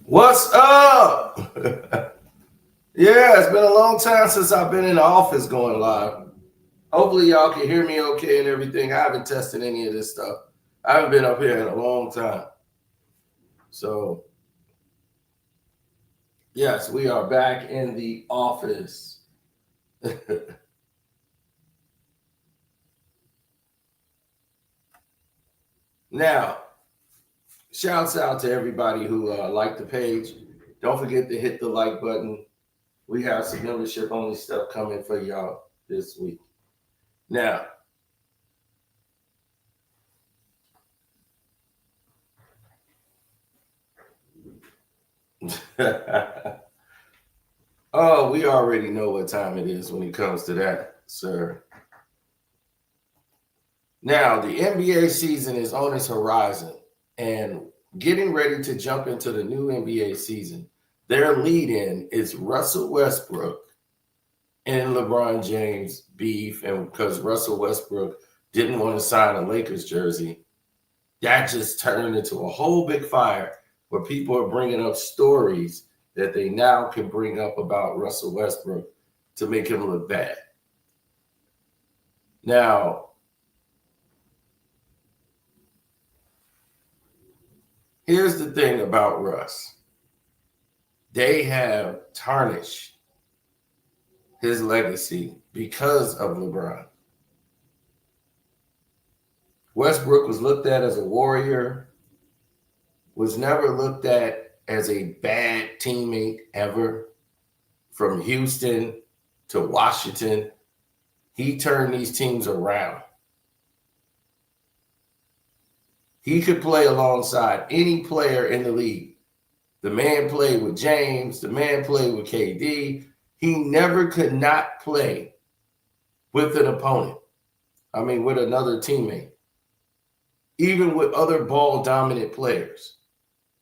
What's up? Yeah, it's been a long time since I've been in the office going live. Hopefully, y'all can hear me okay and everything. I haven't tested any of this stuff. I haven't been up here in a long time. So, yes, we are back in the office. Now, shouts out to everybody who liked the page. Don't forget to hit the like button. We have some membership only stuff coming for y'all this week. Now, oh, we already know what time it is when it comes to that, sir. Now, the NBA season is on its horizon and getting ready to jump into the new NBA season. Their lead in is Russell Westbrook and LeBron James beef. And because Russell Westbrook didn't want to sign a Lakers jersey, that just turned into a whole big fire where people are bringing up stories that they now can bring up about Russell Westbrook to make him look bad. Now, here's the thing about Russ. They have tarnished his legacy because of LeBron. Westbrook was looked at as a warrior, was never looked at as a bad teammate ever. From Houston to Washington, he turned these teams around. He could play alongside any player in the league. The man played with James. The man played with KD. He never could not play with an opponent. I mean, with another teammate. Even with other ball-dominant players,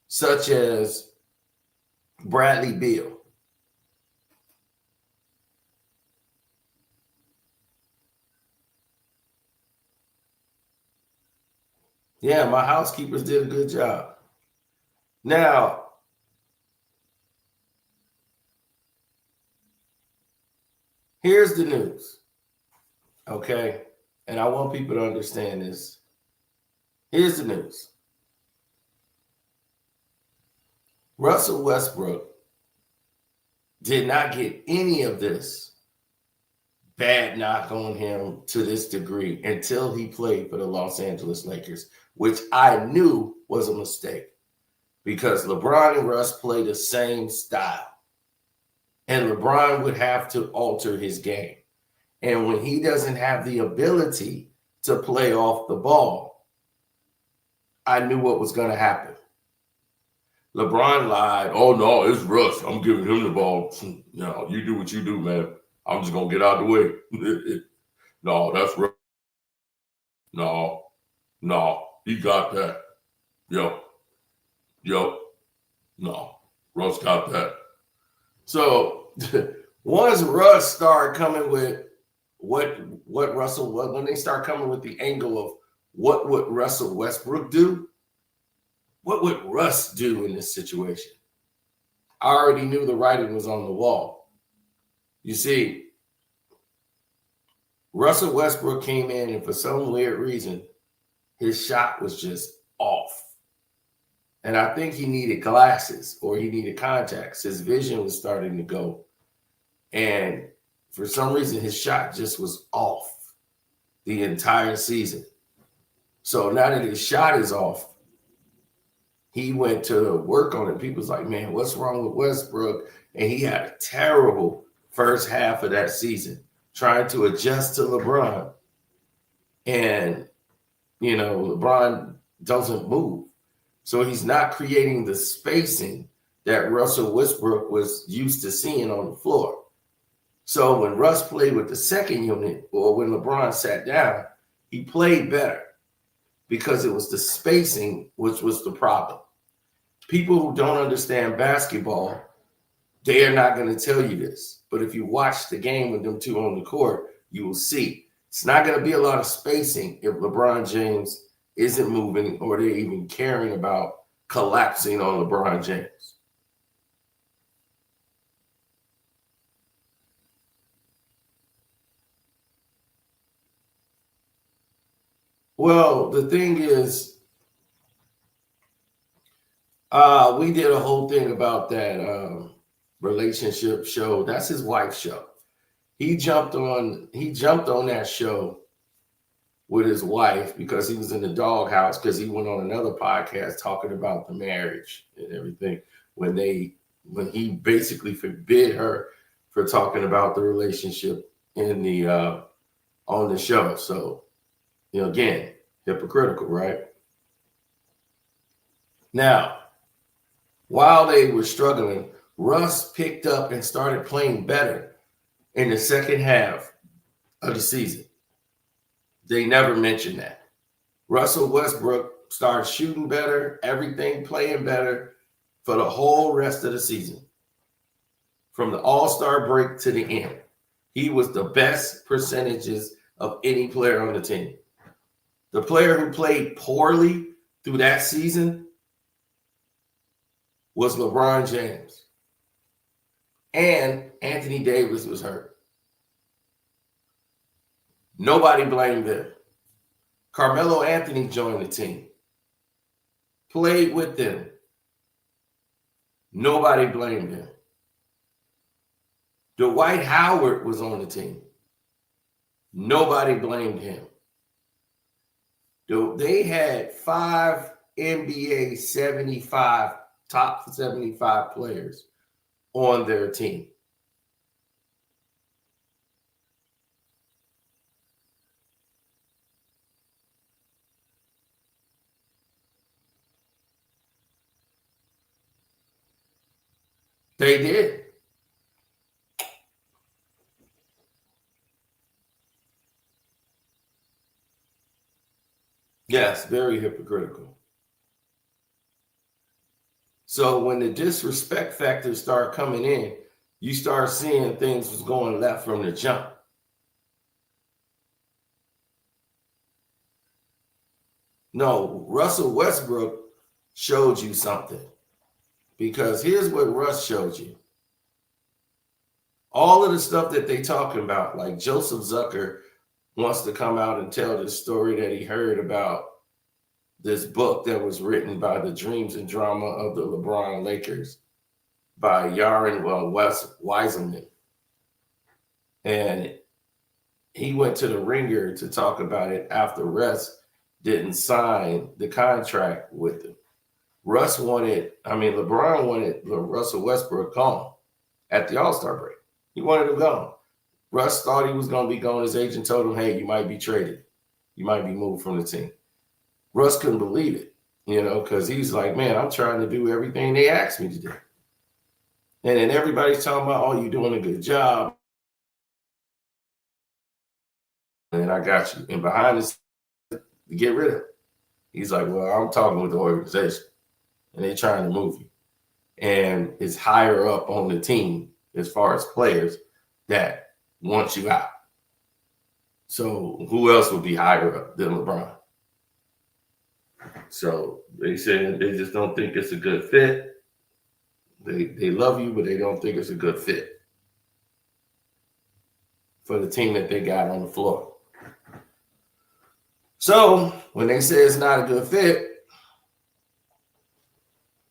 such as Bradley Beal. Yeah, my housekeepers did a good job. Now, here's the news, okay? And I want people to understand this. Here's the news. Russell Westbrook did not get any of this bad knock on him to this degree until he played for the Los Angeles Lakers, which I knew was a mistake because LeBron and Russ play the same style. And LeBron would have to alter his game. And when he doesn't have the ability to play off the ball, I knew what was going to happen. LeBron lied. Oh, no, it's Russ. I'm giving him the ball. No, you do what you do, man. I'm just going to get out of the way. No, that's Russ. No, he got that. Yep. No, Russ got that. So once Russ started coming with what Russell was, when they start coming with the angle of what would Russell Westbrook do, what would Russ do in this situation? I already knew the writing was on the wall. You see, Russell Westbrook came in and for some weird reason, his shot was just off. And I think he needed glasses or he needed contacts. His vision was starting to go. And for some reason, his shot just was off the entire season. So now that his shot is off, he went to work on it. People's like, man, what's wrong with Westbrook? And he had a terrible first half of that season trying to adjust to LeBron. And, you know, LeBron doesn't move. So he's not creating the spacing that Russell Westbrook was used to seeing on the floor. So when Russ played with the second unit or when LeBron sat down, he played better because it was the spacing which was the problem. People who don't understand basketball, they are not going to tell you this. But if you watch the game with them two on the court, you will see. It's not going to be a lot of spacing if LeBron James isn't moving or they're even caring about collapsing on LeBron James. Well, the thing is, we did a whole thing about that relationship show. That's his wife's show. He jumped on that show with his wife because he was in the doghouse because he went on another podcast talking about the marriage and everything when he basically forbid her for talking about the relationship in the on the show. So, again, hypocritical, right? Now, while they were struggling, Russ picked up and started playing better in the second half of the season. They never mentioned that. Russell Westbrook started shooting better, everything playing better for the whole rest of the season. From the All-Star break to the end, he was the best percentages of any player on the team. The player who played poorly through that season was LeBron James. And Anthony Davis was hurt. Nobody blamed them. Carmelo Anthony joined the team, played with them. Nobody blamed him. Dwight Howard was on the team. Nobody blamed him. They had 5 NBA 75, top 75 players on their team. They did. Yes, very hypocritical. So when the disrespect factors start coming in, you start seeing things was going left from the jump. No, Russell Westbrook showed you something. Because here's what Russ showed you. All of the stuff that they talking about, like Joseph Zucker wants to come out and tell the story that he heard about this book that was written by the dreams and drama of the LeBron Lakers by Yaron Weiselman. And he went to the Ringer to talk about it after Russ didn't sign the contract with him. LeBron wanted Russell Westbrook gone at the All-Star break. He wanted him gone. Russ thought he was going to be gone. His agent told him, hey, you might be traded. You might be moved from the team. Russ couldn't believe it, because he's like, man, I'm trying to do everything they asked me to do. And then everybody's talking about, oh, you're doing a good job. And I got you. And behind this, to get rid of him. He's like, well, I'm talking with the organization. And they're trying to move you. And it's higher up on the team as far as players that want you out. So who else would be higher up than LeBron? So they said they just don't think it's a good fit. They love you, but they don't think it's a good fit for the team that they got on the floor. So when they say it's not a good fit,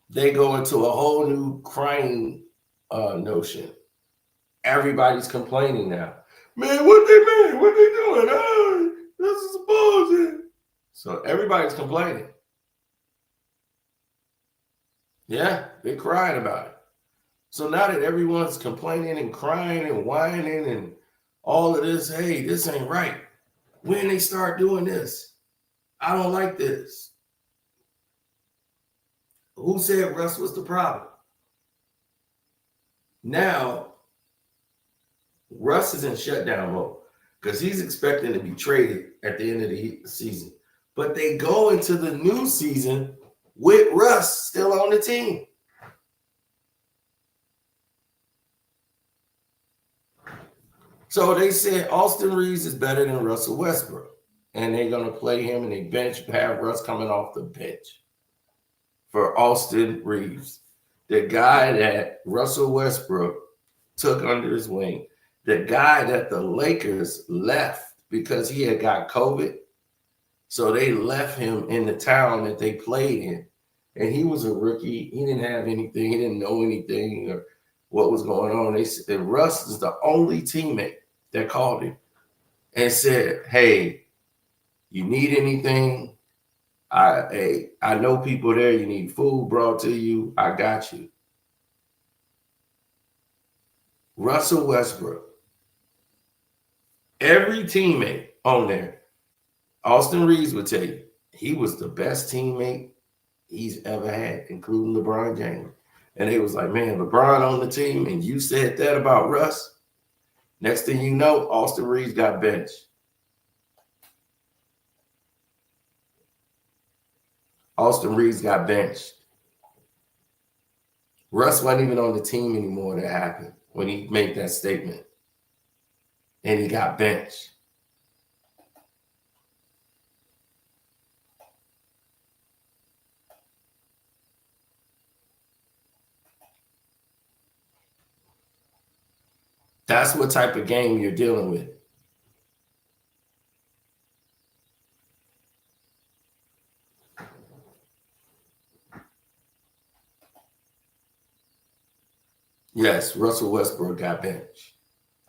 they go into a whole new crying notion. Everybody's complaining now. Man, what they mean? What they doing? Oh, this is bullshit. So everybody's complaining. Yeah, they're crying about it. So now that everyone's complaining and crying and whining and all of this, hey, this ain't right. When they start doing this, I don't like this. Who said Russ was the problem? Now, Russ is in shutdown mode because he's expecting to be traded at the end of the season. But they go into the new season with Russ still on the team. So they said Austin Reeves is better than Russell Westbrook. And they're going to play him and they have Russ coming off the bench for Austin Reeves, the guy that Russell Westbrook took under his wing, the guy that the Lakers left because he had got COVID. So they left him in the town that they played in. And he was a rookie. He didn't have anything. He didn't know anything or what was going on. They said Russ is the only teammate that called him and said, "Hey, you need anything? I know people there. You need food brought to you. I got you." Russell Westbrook, every teammate on there, Austin Reeves would tell you, he was the best teammate he's ever had, including LeBron James. And they was like, man, LeBron on the team, and you said that about Russ. Next thing you know, Austin Reeves got benched. Austin Reeves got benched. Russ wasn't even on the team anymore. That happened when he made that statement. And he got benched. That's what type of game you're dealing with. Yes, Russell Westbrook got benched.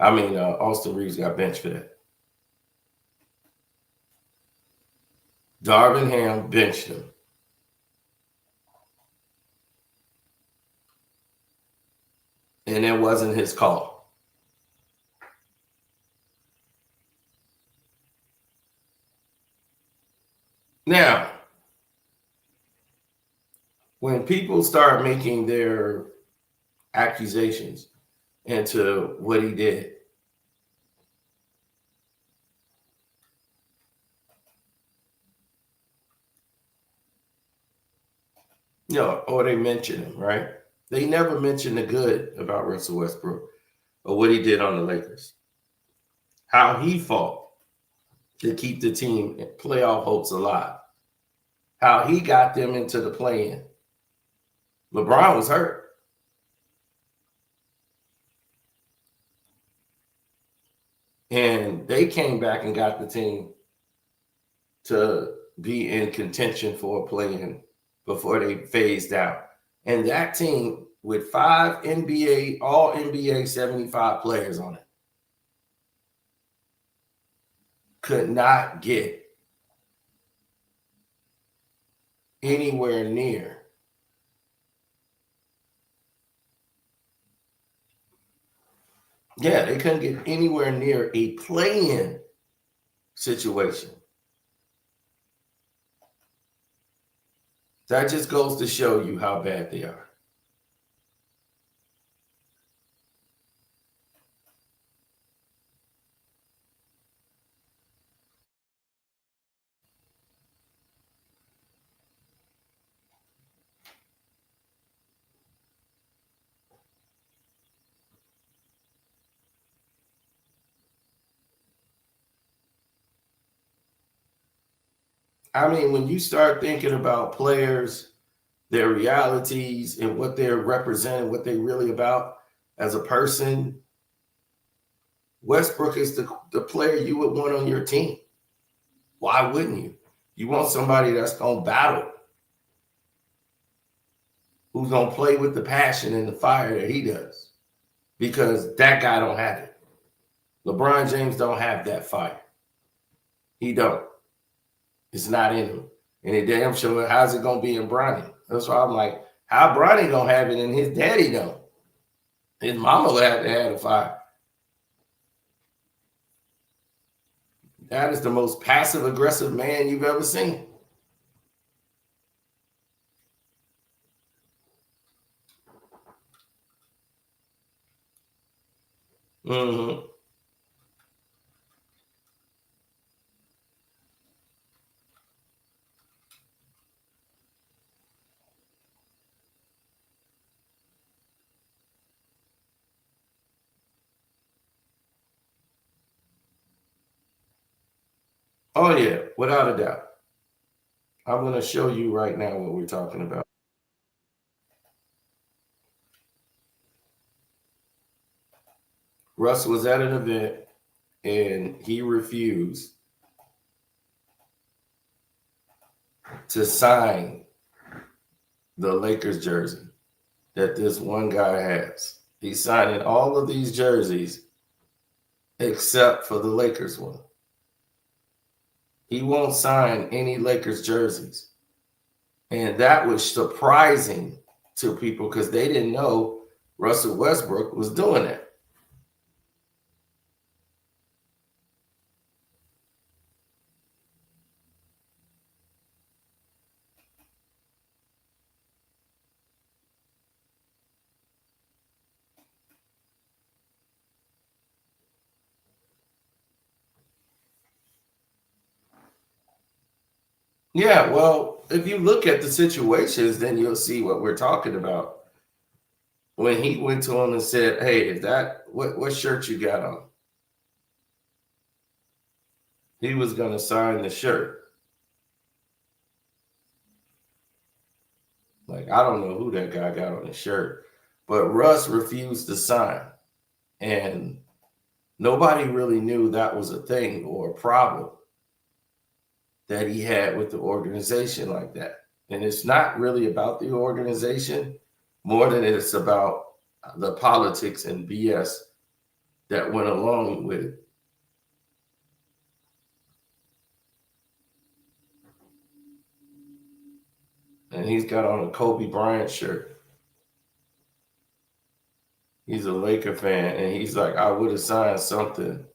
Austin Reeves got benched for that. Darvin Ham benched him. And it wasn't his call. Now, when people start making their accusations into what he did, or they mention him, right? They never mention the good about Russell Westbrook or what he did on the Lakers, how he fought to keep the team playoff hopes alive, how he got them into the play-in. LeBron was hurt. And they came back and got the team to be in contention for a play-in before they phased out. And that team with 5 NBA, all NBA 75 players on it, could not get anywhere near they couldn't get anywhere near a play-in situation. That just goes to show you how bad they are. When you start thinking about players, their realities, and what they're representing, what they're really about as a person, Westbrook is the player you would want on your team. Why wouldn't you? You want somebody that's going to battle, who's going to play with the passion and the fire that he does, because that guy don't have it. LeBron James don't have that fire. He don't. It's not in him. And it damn sure, how's it going to be in Bronny? That's why I'm like, how Bronny going to have it and his daddy don't? His mama would have to have the fire. That is the most passive-aggressive man you've ever seen. Mm-hmm. Oh, yeah, without a doubt. I'm going to show you right now what we're talking about. Russ was at an event and he refused to sign the Lakers jersey that this one guy has. He's signing all of these jerseys except for the Lakers one. He won't sign any Lakers jerseys. And that was surprising to people because they didn't know Russell Westbrook was doing that. Yeah, well, if you look at the situations, then you'll see what we're talking about. When he went to him and said, "Hey, is that what shirt you got on?" He was going to sign the shirt. Like, I don't know who that guy got on his shirt, but Russ refused to sign. And nobody really knew that was a thing or a problem that he had with the organization like that. And it's not really about the organization more than it's about the politics and BS that went along with it. And he's got on a Kobe Bryant shirt. He's a Laker fan, and he's like, I would have signed something,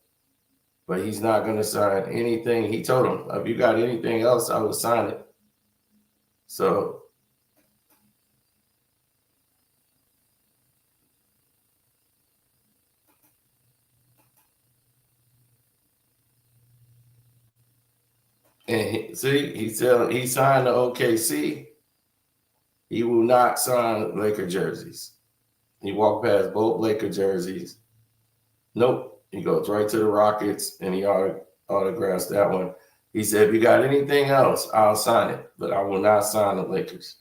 but he's not going to sign anything. He told him, if you got anything else, I would sign it. So and he said he signed the OKC. He will not sign Laker jerseys. He walked past both Laker jerseys. Nope. He goes right to the Rockets, and he autographs that one. He said, if you got anything else, I'll sign it, but I will not sign the Lakers.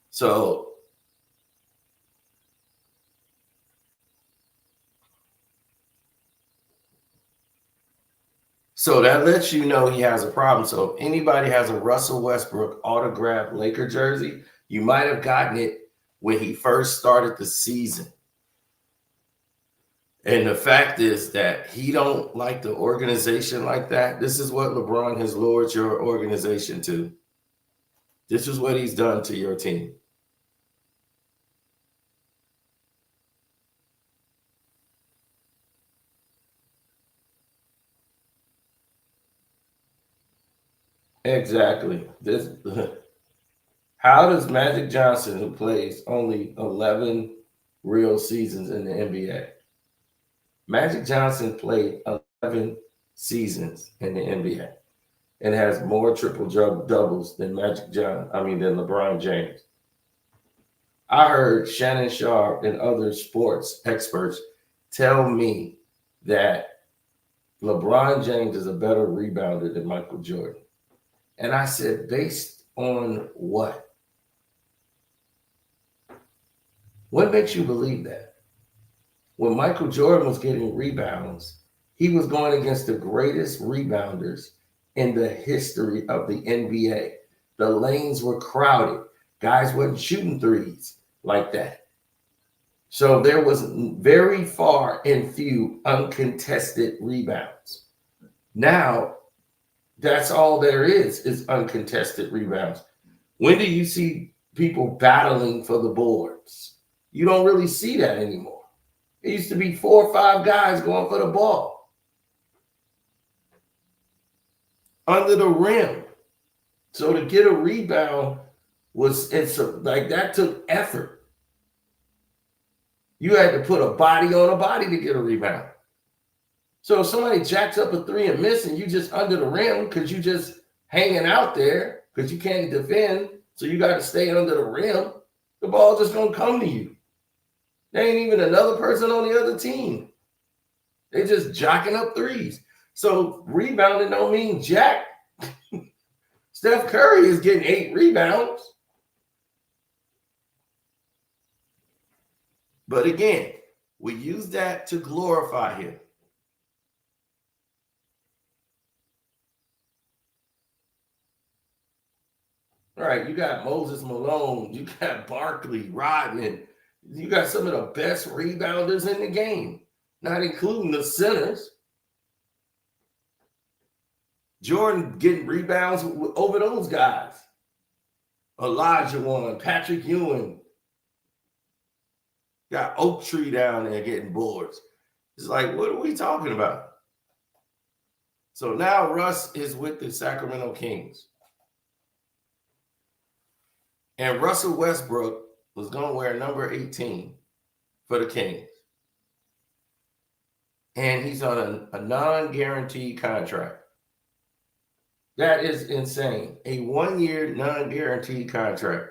So that lets you know he has a problem. So if anybody has a Russell Westbrook autographed Laker jersey, you might have gotten it when he first started the season. And the fact is that he don't like the organization like that. This is what LeBron has lured your organization to. This is what he's done to your team. Exactly. How does Magic Johnson, who plays only 11 real seasons in the NBA, Magic Johnson played 11 seasons in the NBA and has more triple doubles than than LeBron James. I heard Shannon Sharp and other sports experts tell me that LeBron James is a better rebounder than Michael Jordan. And I said, based on what? What makes you believe that? When Michael Jordan was getting rebounds, he was going against the greatest rebounders in the history of the NBA. The lanes were crowded. Guys wasn't shooting threes like that. So there was very far and few uncontested rebounds. Now, that's all there is uncontested rebounds. When do you see people battling for the boards? You don't really see that anymore. It used to be 4 or 5 guys going for the ball under the rim. So to get a rebound that took effort. You had to put a body on a body to get a rebound. So if somebody jacks up a 3 and miss and you just under the rim because you just hanging out there because you can't defend, so you got to stay under the rim, the ball just gonna come to you. There ain't even another person on the other team. They just jacking up threes. So rebounding don't mean jack. Steph Curry is getting 8 rebounds. But again, we use that to glorify him. Right, you got Moses Malone, you got Barkley, Rodman, you got some of the best rebounders in the game, not including the centers. Jordan getting rebounds over those guys. Elijah Wan, Patrick Ewing, got Oak Tree down there getting boards. It's like, what are we talking about? So now Russ is with the Sacramento Kings. And Russell Westbrook was going to wear number 18 for the Kings. And he's on a non-guaranteed contract. That is insane. A 1-year non-guaranteed contract.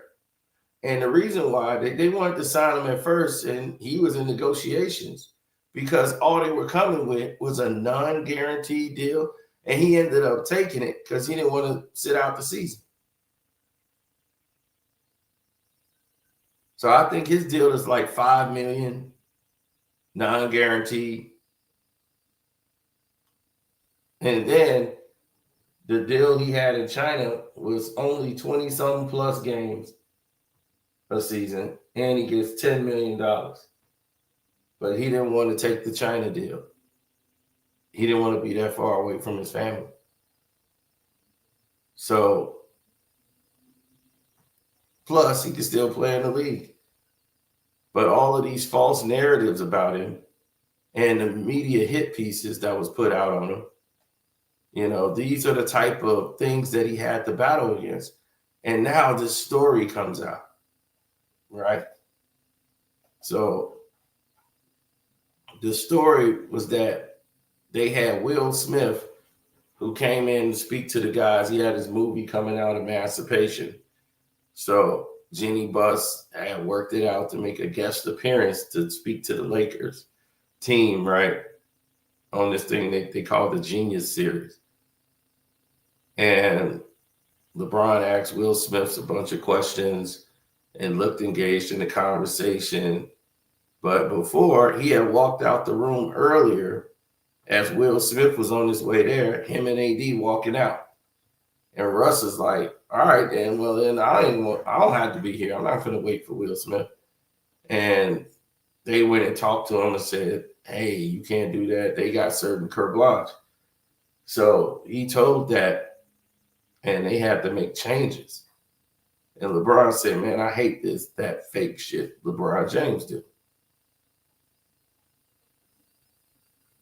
And the reason why they wanted to sign him at first, and he was in negotiations, because all they were coming with was a non-guaranteed deal. And he ended up taking it because he didn't want to sit out the season. So I think his deal is like $5 million, non-guaranteed. And then the deal he had in China was only 20-something plus games a season, and he gets $10 million. But he didn't want to take the China deal. He didn't want to be that far away from his family. So, plus he could still play in the league. But all of these false narratives about him and the media hit pieces that was put out on him, you know, these are the type of things that he had to battle against. And now this story comes out, right? So the story was that they had Will Smith, who came in to speak to the guys. He had his movie coming out, Emancipation. So Jeannie Buss had worked it out to make a guest appearance to speak to the Lakers team, right, on this thing they call the Genius Series. And LeBron asked Will Smith a bunch of questions and looked engaged in the conversation. But before, he had walked out the room earlier as Will Smith was on his way there, him and AD walking out. And Russ is like, all right, then, well, then I don't have to be here. I'm not going to wait for Will Smith. And they went and talked to him and said, hey, you can't do that. They got certain carte blanche. So he told that, and they had to make changes. And LeBron said, man, I hate that fake shit LeBron James did.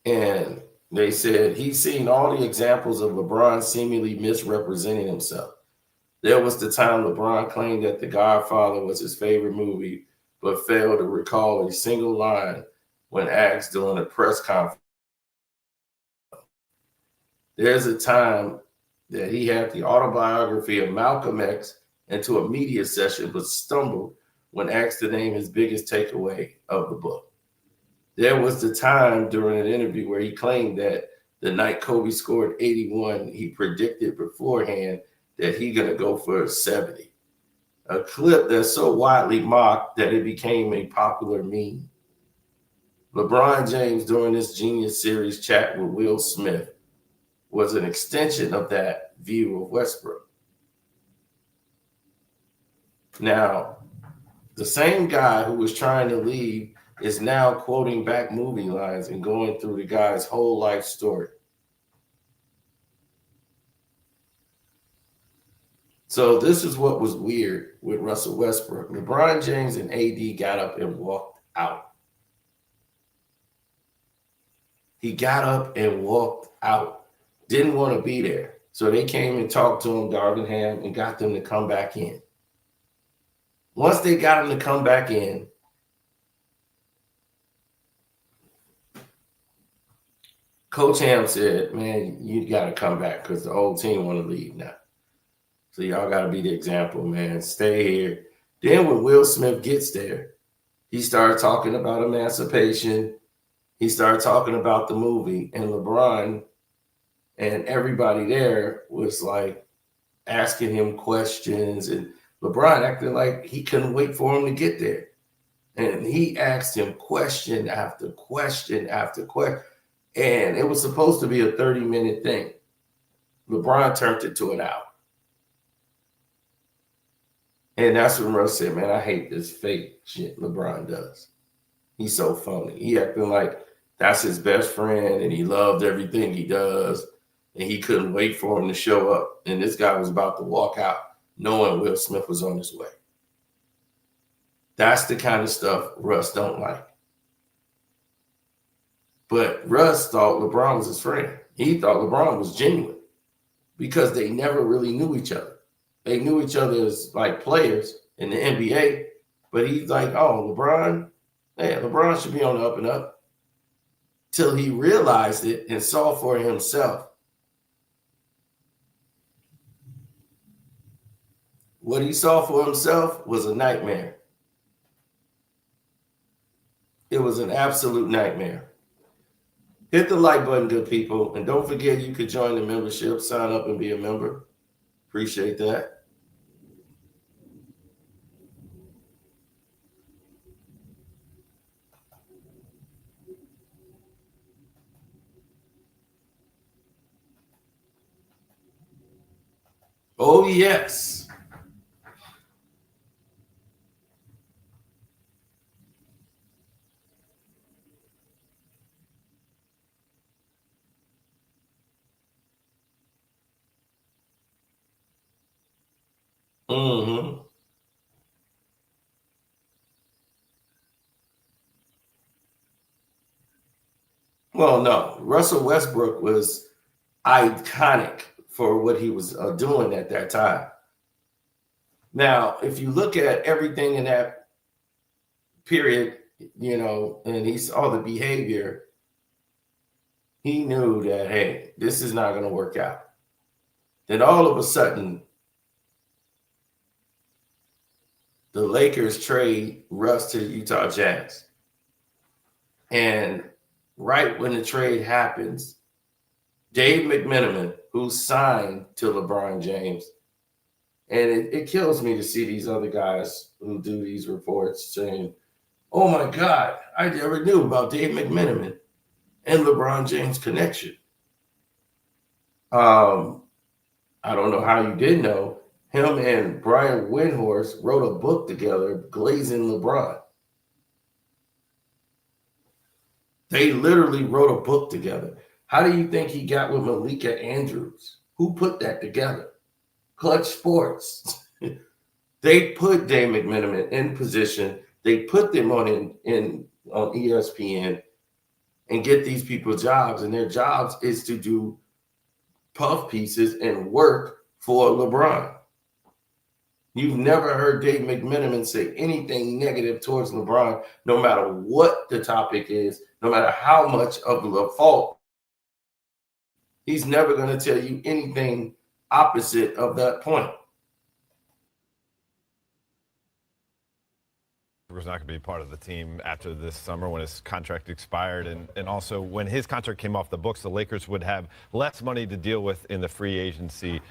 And they said he's seen all the examples of LeBron seemingly misrepresenting himself. There was the time LeBron claimed that The Godfather was his favorite movie, but failed to recall a single line when asked during a press conference. There's a time that he had the autobiography of Malcolm X into a media session, but stumbled when asked to name his biggest takeaway of the book. There was the time during an interview where he claimed that the night Kobe scored 81, he predicted beforehand that he's going to go for 70. A clip that's so widely mocked that it became a popular meme. LeBron James, during this Genius Series chat with Will Smith, was an extension of that view of Westbrook. Now, the same guy who was trying to leave is now quoting back movie lines and going through the guy's whole life story. So this is what was weird with Russell Westbrook. LeBron James and AD got up and walked out. He got up and walked out. Didn't want to be there. So they came and talked to him, Darvingham, and got them to come back in. Once they got him to come back in, Coach Ham said, man, you got to come back because the whole team want to leave now. So y'all got to be the example, man. Stay here. Then when Will Smith gets there, he started talking about emancipation. He started talking about the movie. And LeBron and everybody there was like asking him questions. And LeBron acted like he couldn't wait for him to get there. And he asked him question after question after question. And it was supposed to be a 30-minute thing. LeBron turned it to an hour. And that's when Russ said, man, I hate this fake shit LeBron does. He's so phony. He acting like that's his best friend and he loved everything he does. And he couldn't wait for him to show up. And this guy was about to walk out knowing Will Smith was on his way. That's the kind of stuff Russ don't like. But Russ thought LeBron was his friend. He thought LeBron was genuine because they never really knew each other. They knew each other as like players in the NBA, but he's like, oh, LeBron should be on the up and up. Till he realized it and saw for himself. What he saw for himself was a nightmare. It was an absolute nightmare. Hit the like button, good people. And don't forget you could join the membership, sign up and be a member. Appreciate that. Oh, yes. Mm-hmm. Well, no. Russell Westbrook was iconic for what he was doing at that time. Now, if you look at everything in that period, and he saw the behavior, he knew that, hey, this is not going to work out. Then all of a sudden, the Lakers trade Russ to the Utah Jazz. And right when the trade happens, Dave McMenamin, who signed to LeBron James, and it kills me to see these other guys who do these reports saying, oh my God, I never knew about Dave McMenamin and LeBron James connection. I don't know how you did know. Him and Brian Windhorst wrote a book together, Glazing LeBron. They literally wrote a book together. How do you think he got with Malika Andrews? Who put that together? Clutch Sports. They put Dave McMenamin in position. They put them on ESPN and get these people jobs. And their jobs is to do puff pieces and work for LeBron. You've never heard Dave McMenamin say anything negative towards LeBron, no matter what the topic is, no matter how much of the fault. He's never going to tell you anything opposite of that point. Was not going to be part of the team after this summer when his contract expired. And also when his contract came off the books, the Lakers would have less money to deal with in the free agency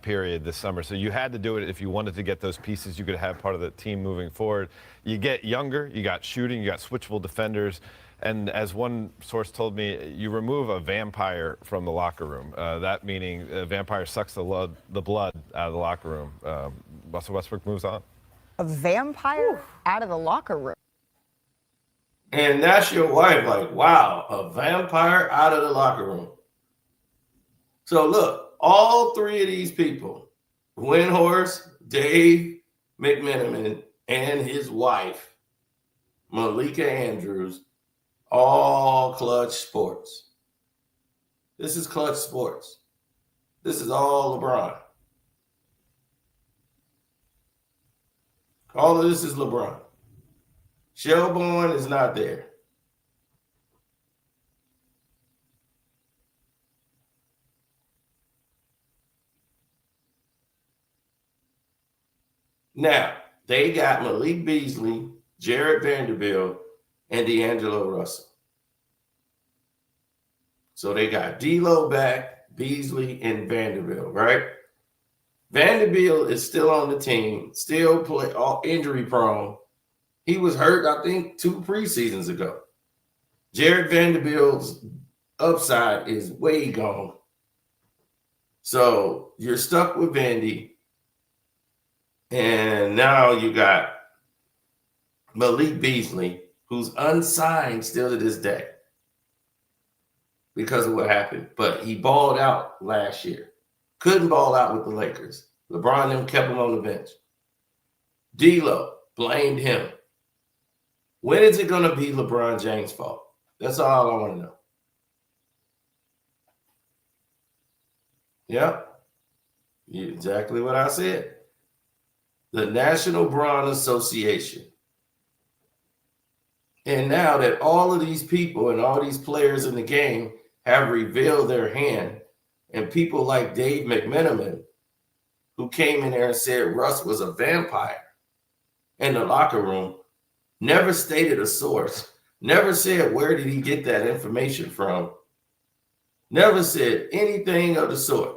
period this summer. So you had to do it if you wanted to get those pieces you could have part of the team moving forward. You get younger, you got shooting, you got switchable defenders. And as one source told me, you remove a vampire from the locker room. That meaning a vampire sucks the blood out of the locker room. Russell Westbrook moves on. A vampire out of the locker room. And that's your wife, like, wow, a vampire out of the locker room. So look, all three of these people, Windhorst, Dave McMenamin, and his wife, Malika Andrews, all Clutch Sports. This is Clutch Sports. This is all LeBron. All of this is LeBron. Shelbourne is not there. Now, they got Malik Beasley, Jared Vanderbilt, and D'Angelo Russell. So they got D'Lo back, Beasley, and Vanderbilt, right? Vanderbilt is still on the team, still play all injury prone. He was hurt, I think, 2 preseasons ago. Jared Vanderbilt's upside is way gone. So you're stuck with Vandy. And now you got Malik Beasley, who's unsigned still to this day because of what happened. But he balled out last year. Couldn't ball out with the Lakers. LeBron and them kept him on the bench. D'Lo blamed him. When is it going to be LeBron James' fault? That's all I want to know. Yep. Exactly what I said. The National Brawn Association. And now that all of these people and all these players in the game have revealed their hand, and people like Dave McMenamin, who came in there and said Russ was a vampire in the locker room, never stated a source, never said where did he get that information from, never said anything of the sort.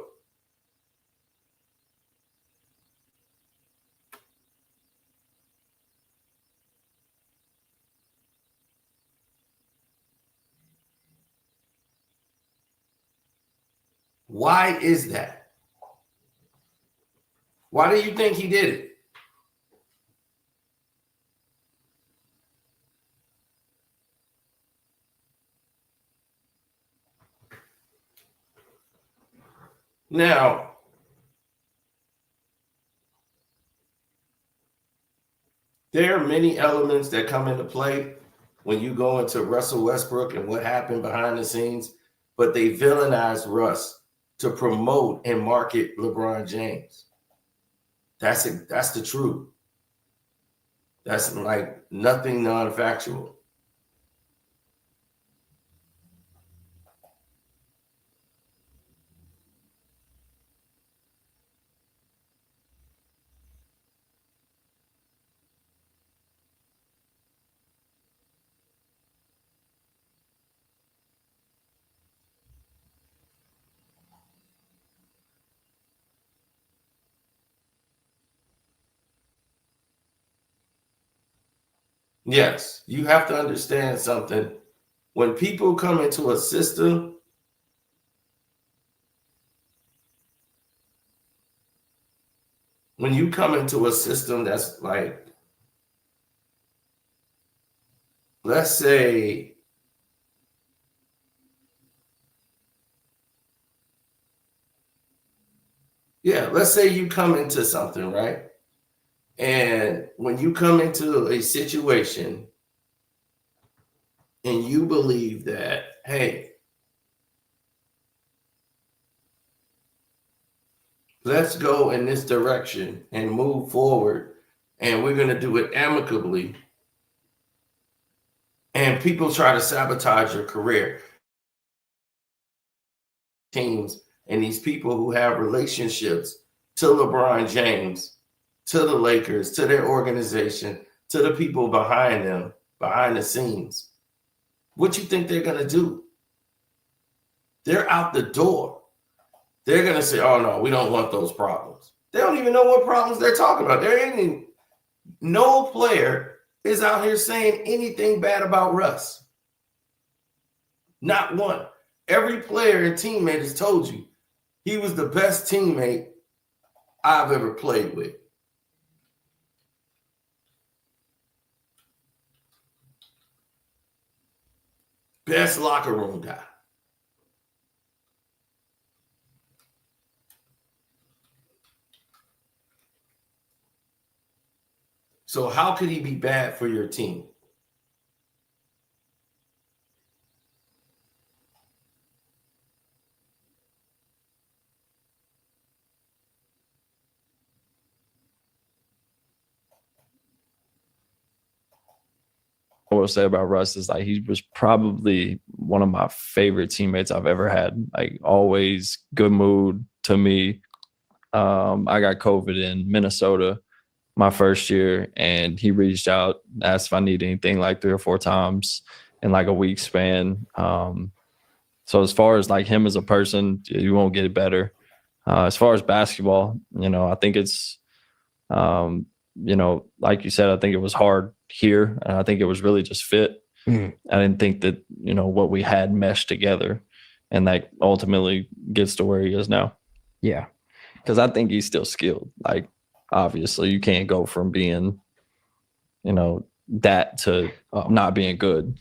Why is that? Why do you think he did it? Now, there are many elements that come into play when you go into Russell Westbrook and what happened behind the scenes, but they villainized Russ to promote and market LeBron James. That's the truth. That's like nothing non-factual. Yes, you have to understand something. When people come into a system, when you come into a system that's like, let's say, let's say you come into something, right? And when you come into a situation and you believe that, hey, let's go in this direction and move forward, and we're going to do it amicably, and people try to sabotage your career, teams and these people who have relationships to LeBron James, to the Lakers, to their organization, to the people behind them, behind the scenes, what you think they're going to do? They're out the door. They're going to say, oh, no, we don't want those problems. They don't even know what problems they're talking about. There ain't any, no player is out here saying anything bad about Russ. Not one. Every player and teammate has told you he was the best teammate I've ever played with. Best locker room guy. So how could he be bad for your team? I will say about Russ is like he was probably one of my favorite teammates I've ever had. Like always good mood to me. I got COVID in Minnesota my first year, and he reached out, asked if I need anything like 3 or 4 times in like a week span. So as far as like him as a person, you won't get it better. As far as basketball, I think it's, like you said, I think it was hard here, and I think it was really just fit. I didn't think that, what we had meshed together, and that ultimately gets to where he is now. Yeah. Because I think he's still skilled. Like, obviously you can't go from being, that to not being good.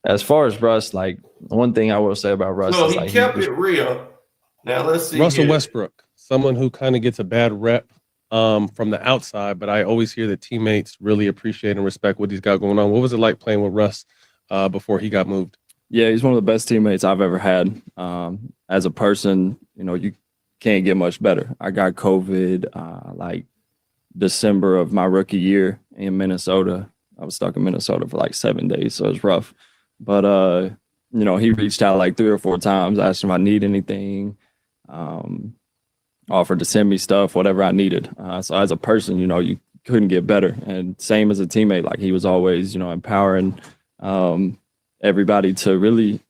As far as Russ, like one thing I will say about Russ So is he like kept it real. Now let's see. Russell here. Westbrook, someone who kind of gets a bad rep from the outside, but I always hear that teammates really appreciate and respect what he's got going on. What was it like playing with Russ before he got moved? Yeah, he's one of the best teammates I've ever had. As a person, you can't get much better. I got COVID like December of my rookie year in Minnesota. I was stuck in Minnesota for like 7 days, so it was rough. But he reached out like 3 or 4 times, asked him if I need anything, offered to send me stuff, whatever I needed. So as a person, you couldn't get better. And same as a teammate, like he was always, empowering everybody to really,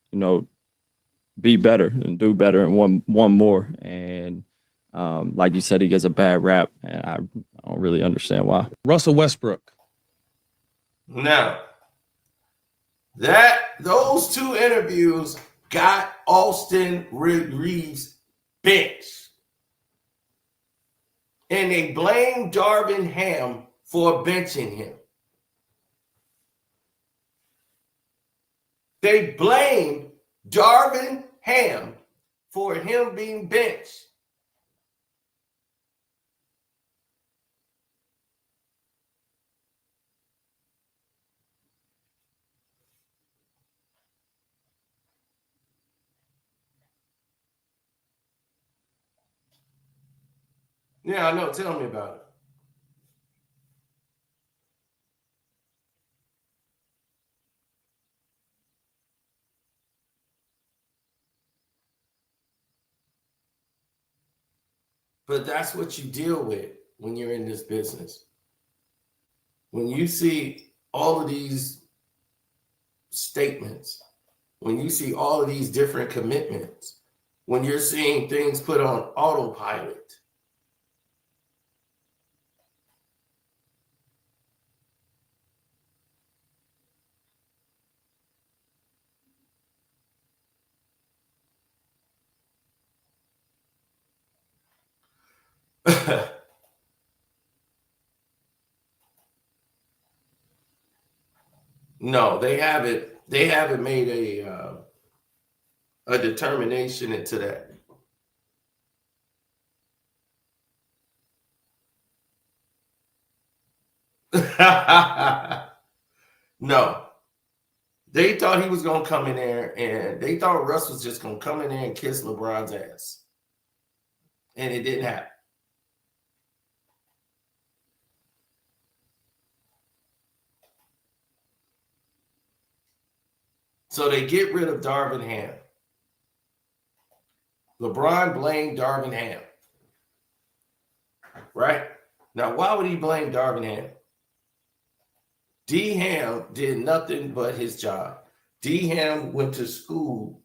be better and do better and one more. And like you said, he gets a bad rap, and I don't really understand why. Russell Westbrook. Now, those 2 interviews got Austin Reeves benched. And they blamed Darvin Ham for benching him. They blamed Darvin Ham for him being benched. Yeah, I know. Tell me about it. But that's what you deal with when you're in this business. When you see all of these statements, when you see all of these different commitments, when you're seeing things put on autopilot, no, they haven't. They haven't made a determination into that. No, they thought he was gonna come in there, and they thought Russ was just gonna come in there and kiss LeBron's ass, and it didn't happen. So they get rid of Darvin Ham. LeBron blamed Darvin Ham. Right? Now, why would he blame Darvin Ham? D. Ham did nothing but his job. D. Ham went to school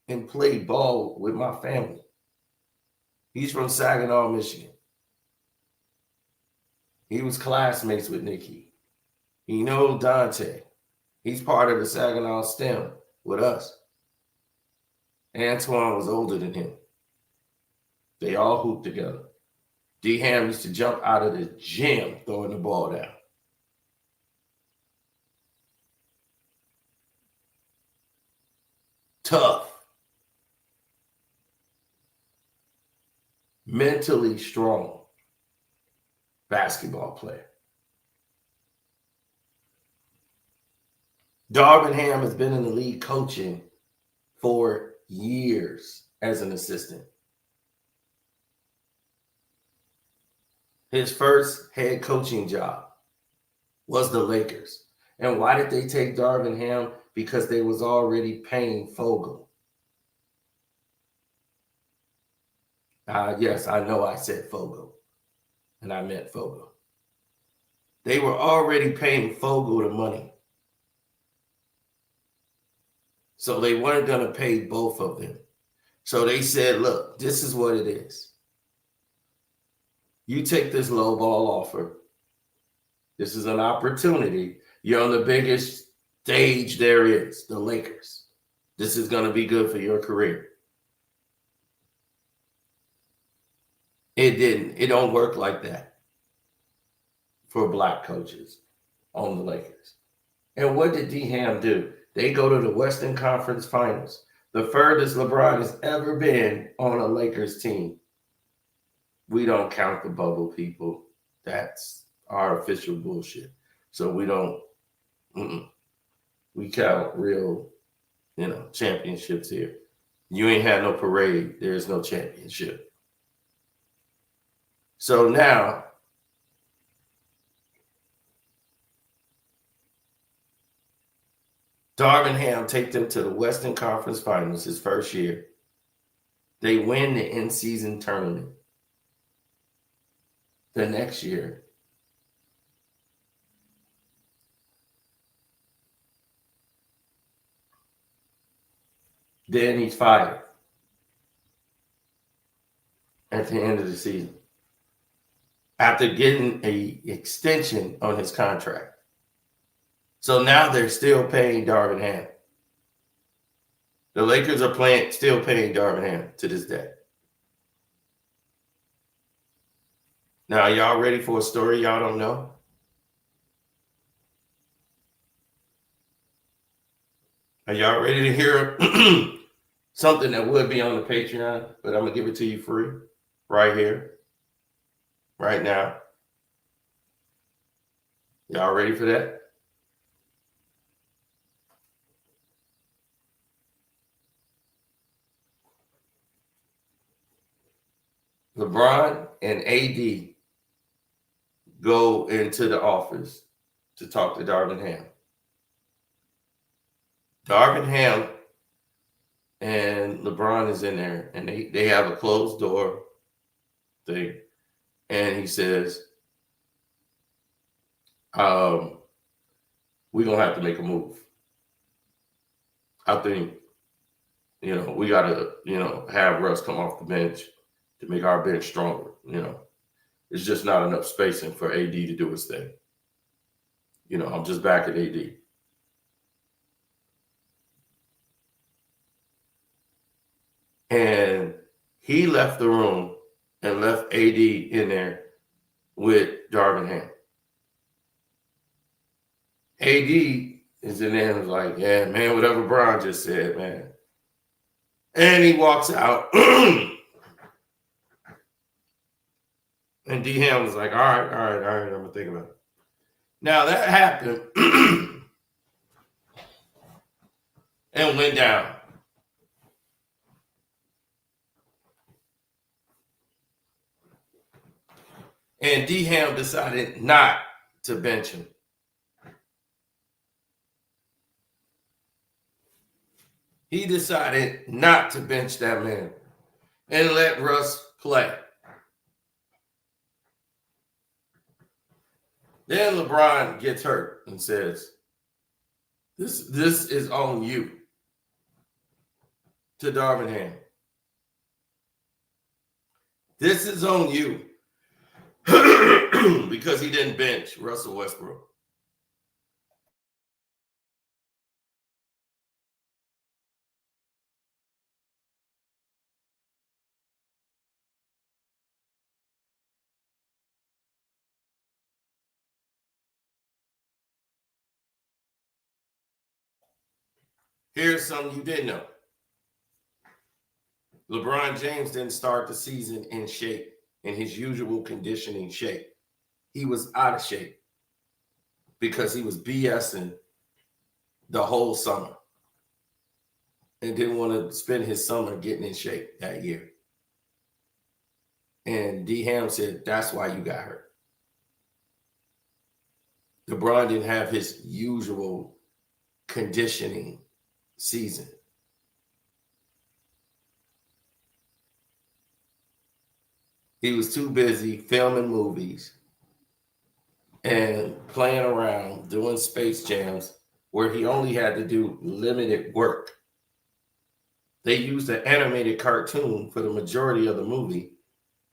and played ball with my family. He's from Saginaw, Michigan. He was classmates with Nikki. He knows Dante. He's part of the Saginaw STEM with us. Antoine was older than him. They all hooped together. D. Ham used to jump out of the gym throwing the ball down. Tough. Mentally strong basketball player. Darvin Ham has been in the league coaching for years as an assistant. His first head coaching job was the Lakers. And why did they take Darvin Ham? Because they was already paying Fogel. Yes, I know I said Fogel, and I meant Fogel. They were already paying Fogel the money. So they weren't going to pay both of them. So they said, look, this is what it is. You take this low ball offer. This is an opportunity. You're on the biggest stage there is, the Lakers. This is going to be good for your career. It didn't. It don't work like that. for black coaches on the Lakers. And what did D-Ham do? They go to the Western Conference Finals, the furthest LeBron has ever been on a Lakers team. We don't count the bubble, people. That's our official bullshit. So we don't, we count real, championships here. You ain't had no parade. There's no championship. So now, Darvin Ham take them to the Western Conference Finals his first year. They win the in-season tournament. The next year, then he's fired at the end of the season after getting an extension on his contract. So now they're still paying Darvin Ham. The Lakers are still paying Darvin Ham to this day. Now, y'all ready for a story y'all don't know? Are y'all ready to hear something that would be on the Patreon, but I'm going to give it to you free right here, right now? Y'all ready for that? LeBron and AD go into the office to talk to Darvin Ham. Darvin Ham and LeBron is in there, and they have a closed door thing. And he says, we're going to have to make a move. I think, we got to, have Russ come off the bench to make our bench stronger. It's just not enough spacing for AD to do his thing. I'm just back at AD. And he left the room and left AD in there with Darvin Ham. AD is in there and was like, yeah, man, whatever Bron just said, man. And he walks out. And D-Ham was like, all right, I'm going to think about it. Now, that happened and went down. And D-Ham decided not to bench him. He decided not to bench that man and let Russ play. Then LeBron gets hurt and says, this is on you, to Darvin Ham. This is on you because he didn't bench Russell Westbrook. Here's something you didn't know. LeBron James didn't start the season in shape, in his usual conditioning shape. He was out of shape because he was BSing the whole summer and didn't want to spend his summer getting in shape that year. And D-Ham said, that's why you got hurt. LeBron didn't have his usual conditioning season. He was too busy filming movies and playing around, doing space jams where he only had to do limited work. They used an animated cartoon for the majority of the movie,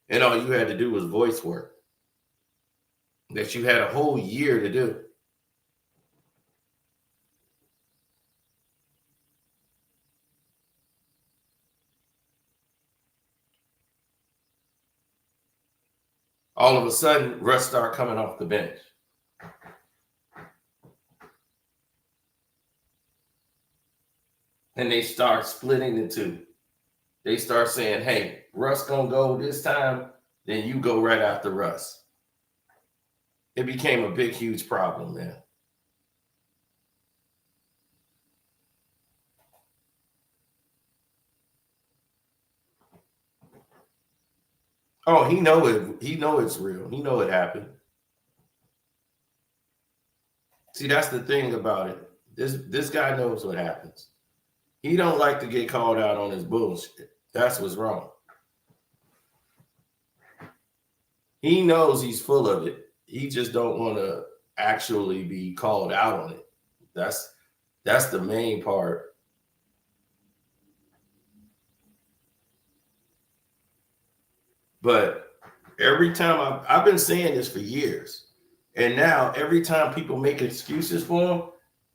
and all you had to do was voice work that you had a whole year to do. All of a sudden, Russ started coming off the bench. and they start splitting the two. They start saying, hey, Russ gonna go this time, then you go right after Russ. It became a big, huge problem, man. Oh, he know it. He know it's real. He know it happened. See, that's the thing about it. This guy knows what happens. He don't like to get called out on his bullshit. That's what's wrong. He knows he's full of it. He just don't want to actually be called out on it. That's the main part. But every time I've been saying this for years, and now every time people make excuses for him,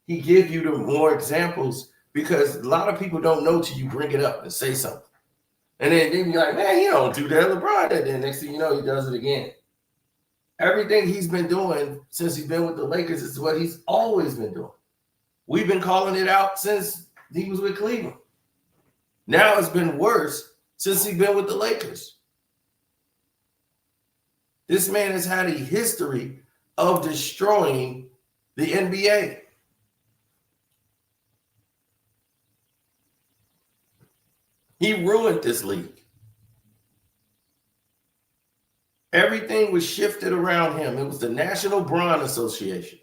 he gives you the more examples because a lot of people don't know till you bring it up and say something. And then you're like, man, he don't do that. LeBron did. Then next thing you know, he does it again. Everything he's been doing since he's been with the Lakers is what he's always been doing. We've been calling it out since he was with Cleveland. Now it's been worse since he's been with the Lakers. This man has had a history of destroying the NBA. He ruined this league. Everything was shifted around him. It was the National Bron Association.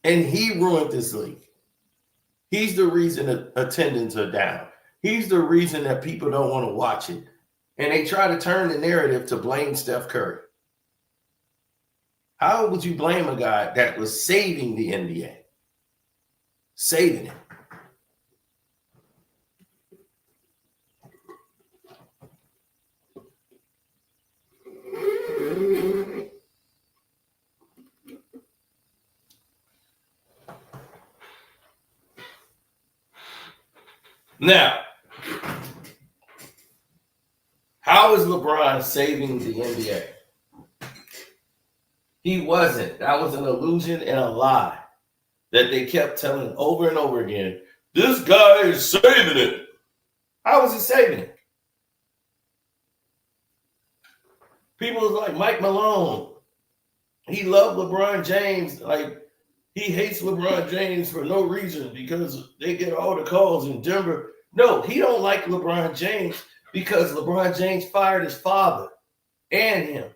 And he ruined this league. He's the reason that attendance are down. He's the reason that people don't want to watch it. And they try to turn the narrative to blame Steph Curry. How would you blame a guy that was saving the NBA? Saving it. Now, how is LeBron saving the NBA? He wasn't. That was an illusion and a lie that they kept telling over and over again. This guy is saving it. How is he saving it? People was like Mike Malone. He loved LeBron James. Like, he hates LeBron James for no reason because they get all the calls in Denver. No, he don't like LeBron James because LeBron James fired his father and him.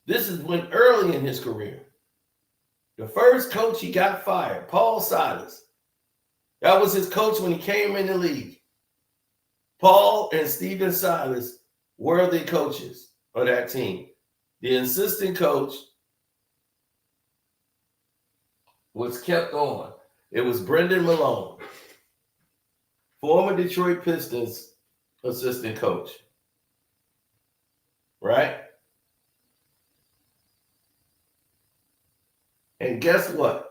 This is when early in his career. The first coach he got fired, Paul Silas. That was his coach when he came in the league. Paul and Stephen Silas were the coaches of that team. The assistant coach was kept on. It was Brendan Malone, former Detroit Pistons assistant coach. Right? And guess what?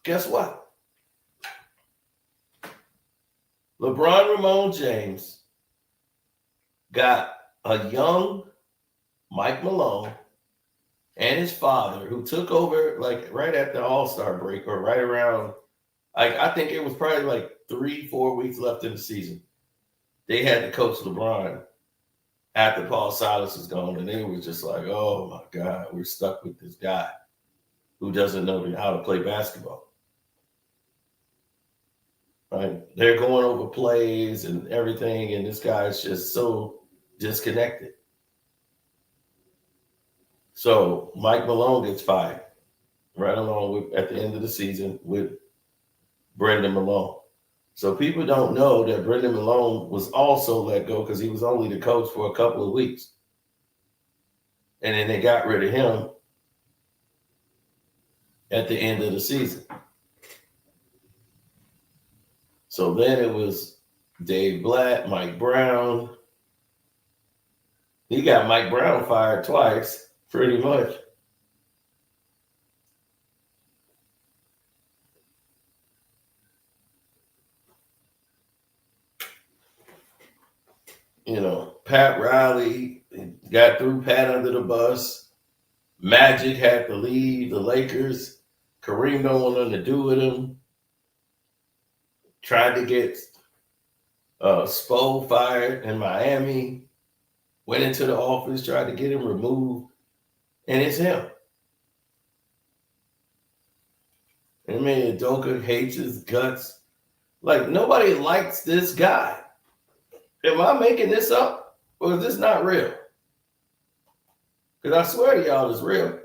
Guess what? LeBron Ramon James got a young Mike Malone and his father, who took over like right at the All-Star break or right around, like I think it was probably like 3-4 weeks left in the season. They had to coach LeBron after Paul Silas was gone, and they were just like, oh my God, we're stuck with this guy who doesn't know how to play basketball. Right? They're going over plays and everything, and this guy's just so disconnected. So Mike Malone gets fired right along with at the end of the season with Brendan Malone. So people don't know that Brendan Malone was also let go because he was only the coach for a couple of weeks. And then they got rid of him at the end of the season. So then it was Dave Blatt, Mike Brown. He got Mike Brown fired twice, pretty much. Pat Riley got threw Pat under the bus. Magic had to leave the Lakers. Kareem don't want nothing to do with him. Tried to get Spo fired in Miami. Went into the office, tried to get him removed. And it's him. And man, Udoka hates his guts. Like, nobody likes this guy. Am I making this up? Or is this not real? Because I swear to y'all, it's real.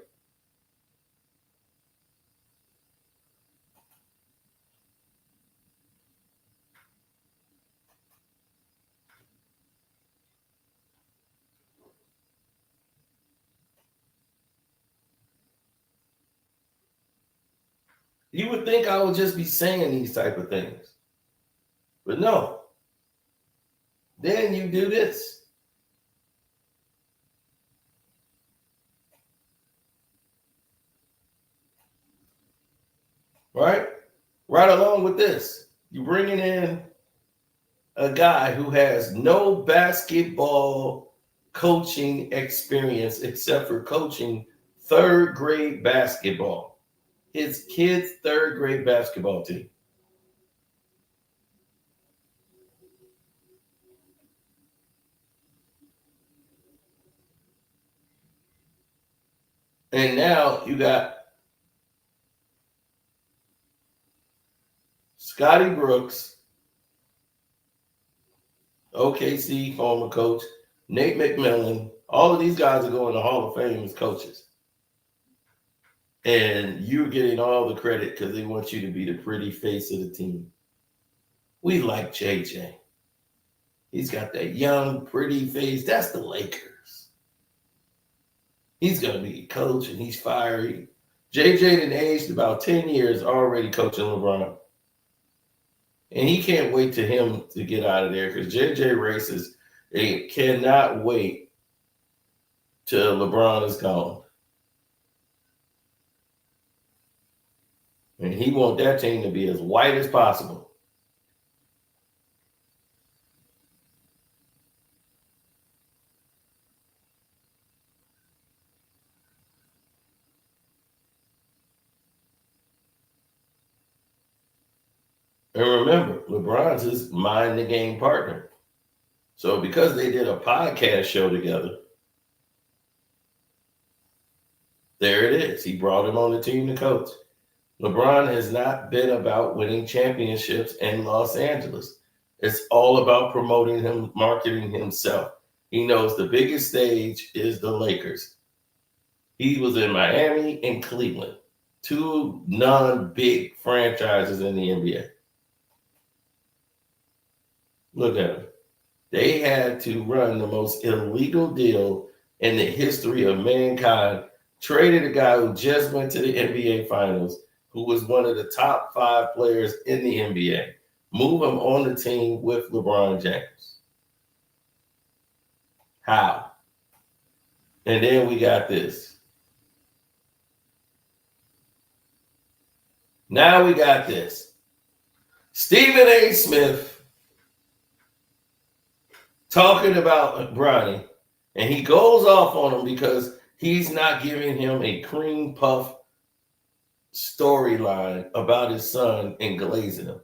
You would think I would just be saying these type of things. But no. Then you do this. Right? Right along with this. You're bringing in a guy who has no basketball coaching experience except for coaching third grade basketball. His kid's third grade basketball team. And now you got Scotty Brooks, OKC former coach, Nate McMillan. All of these guys are going to Hall of Fame as coaches. And you're getting all the credit because they want you to be the pretty face of the team. We like JJ. He's got that young, pretty face. That's the Lakers. He's going to be a coach, and he's fiery. JJ done aged about 10 years already coaching LeBron. And he can't wait to him to get out of there because JJ races. They cannot wait till LeBron is gone. And he wants that team to be as white as possible. And remember, LeBron's his mind the game partner. So because they did a podcast show together, there it is. He brought him on the team to coach. LeBron has not been about winning championships in Los Angeles. It's all about promoting him, marketing himself. He knows the biggest stage is the Lakers. He was in Miami and Cleveland, two non-big franchises in the NBA. Look at him. They had to run the most illegal deal in the history of mankind. Traded a guy who just went to the NBA Finals, who was one of the top 5 players in the NBA. Move him on the team with LeBron James. How? And then we got this. Now we got this. Stephen A. Smith talking about Bronny, and he goes off on him because he's not giving him a cream puff storyline about his son and glazing him.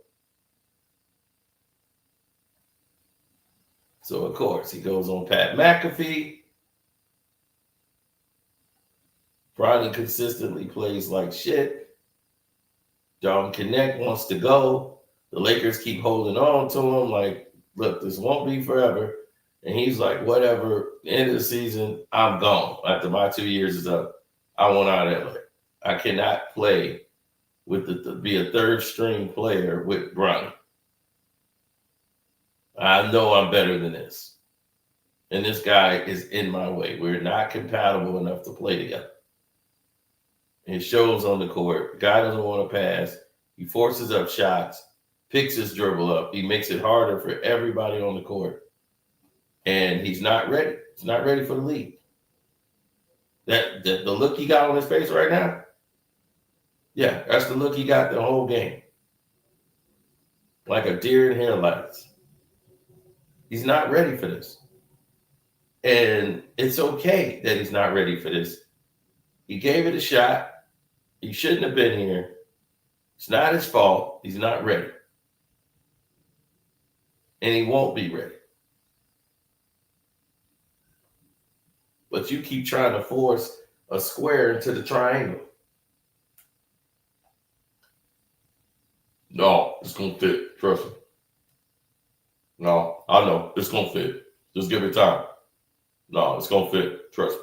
So, of course, he goes on Pat McAfee. Bronny consistently plays like shit. John Connect wants to go. The Lakers keep holding on to him like, look, this won't be forever. And he's like, whatever, end of the season, I'm gone. After my 2 years is up, I want out of LA. I cannot play with be a third string player with Bronny. I know I'm better than this. And this guy is in my way. We're not compatible enough to play together. It shows on the court. Guy doesn't want to pass. He forces up shots, picks his dribble up. He makes it harder for everybody on the court. And he's not ready. He's not ready for the league. The look he got on his face right now, yeah, that's the look he got the whole game. Like a deer in headlights. He's not ready for this. And it's okay that he's not ready for this. He gave it a shot. He shouldn't have been here. It's not his fault. He's not ready. And he won't be ready. But you keep trying to force a square into the triangle. No, it's going to fit. Trust me. No, I know. It's going to fit. Just give it time. No, it's going to fit. Trust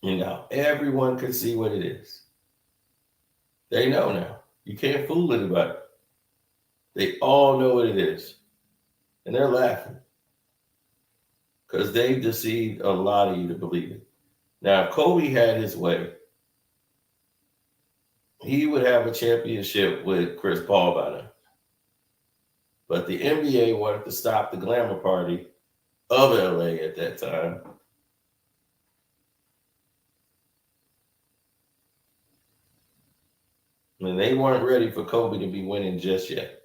me. You know, everyone can see what it is. They know now. You can't fool anybody. They all know what it is. And they're laughing. Because they've deceived a lot of you to believe it. Now, if Kobe had his way, he would have a championship with Chris Paul by now. But the NBA wanted to stop the glamour party of LA at that time. And they weren't ready for Kobe to be winning just yet.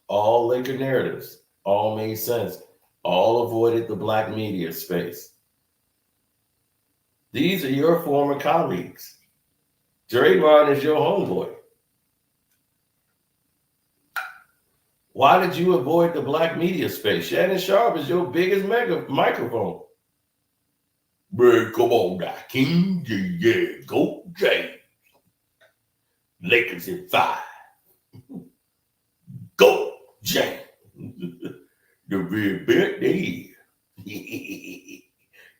All Laker narratives, all made sense. All avoided the black media space. These are your former colleagues. Draymond is your homeboy. Why did you avoid the black media space? Shannon Sharp is your biggest microphone. Bro, come on now, King. Yeah, go James. Lakers in 5. Go James. The real birthday.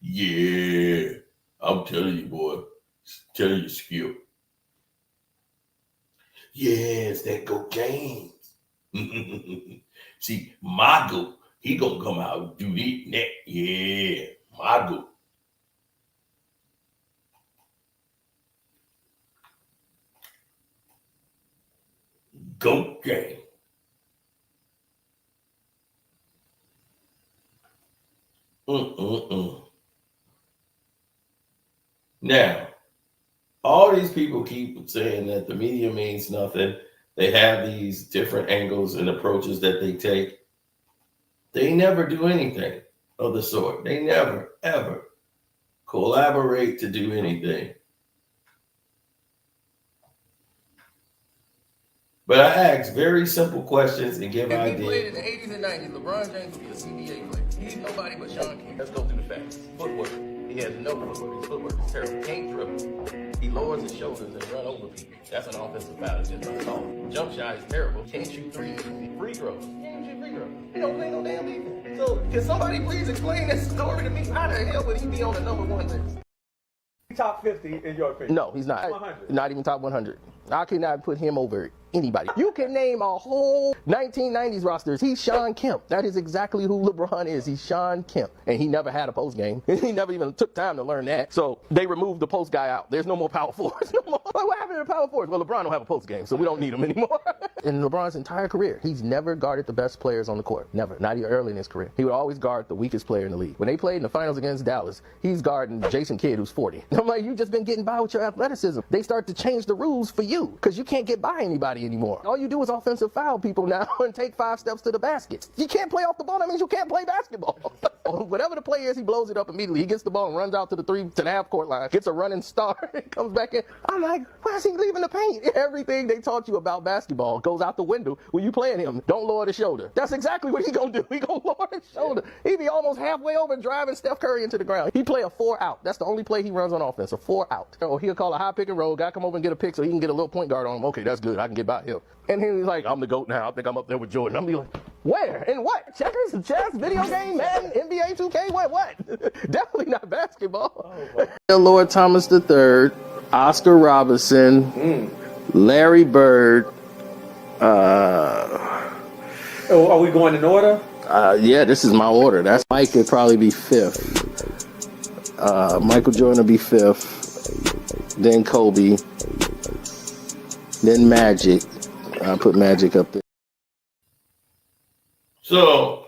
Yeah. I'm telling you, boy. Tell you, Skip. Yes, that go James. See, my goat, he gonna come out and do this next. Yeah, my goat. Goat game. Now, all these people keep saying that the media means nothing. They have these different angles and approaches that they take. They never do anything of the sort. They never, ever collaborate to do anything. But I ask very simple questions and give ideas. If he played in the 80s and 90s, LeBron James would be a CBA player. He's nobody but Sean King. Let's go through the facts. Footwork. He has no footwork. His footwork is terrible. Can't dribble. He lowers his shoulders and run over people. That's an offensive foul. It's just unsolved. Jump shot is terrible. Can't shoot threes. Free throws. Can't shoot free throws. He don't play no damn defense. So can somebody please explain that story to me? How the hell would he be on the #1 list? Top 50 in your opinion? No, he's not. 100. Not even top 100. I cannot put him over anybody. You can name a whole 1990s rosters. He's Sean Kemp. That is exactly who LeBron is. He's Sean Kemp. And he never had a post game. He never even took time to learn that. So they removed the post guy out. There's no more power forwards. No more. Like, what happened to the power forwards? Well, LeBron don't have a post game, so we don't need him anymore. In LeBron's entire career, he's never guarded the best players on the court. Never. Not even early in his career. He would always guard the weakest player in the league. When they played in the finals against Dallas, he's guarding Jason Kidd, who's 40. I'm like, you've just been getting by with your athleticism. They start to change the rules for you because you can't get by anybody anymore. All you do is offensive foul people now and take 5 steps to the basket. You can't play off the ball. That means you can't play basketball. Whatever the play is, he blows it up immediately. He gets the ball and runs out to the half court line, gets a running start, and comes back in. I'm like, why is he leaving the paint? Everything they taught you about basketball goes out the window when you playing him. Don't lower the shoulder. That's exactly what he gonna do. He gonna lower his shoulder. He be almost halfway over driving Steph Curry into the ground. He play a 4 out. That's the only play he runs on offense, a 4 out. Or he'll call a high pick and roll. Guy come over and get a pick so he can get a little point guard on him. Okay, that's good. I can get by him. And he's like, I'm the GOAT now. I think I'm up there with Jordan. I'm be like, where? In what? Checkers? Chess? Video game? Madden? NBA 2K? What? Definitely not basketball. Lord Thomas III, Oscar Robertson, Larry Bird. Are we going in order? Yeah, this is my order. That's Mike would probably be 5th. Michael Jordan would be 5th. Then Kobe. Then Magic. I put Magic up there. So,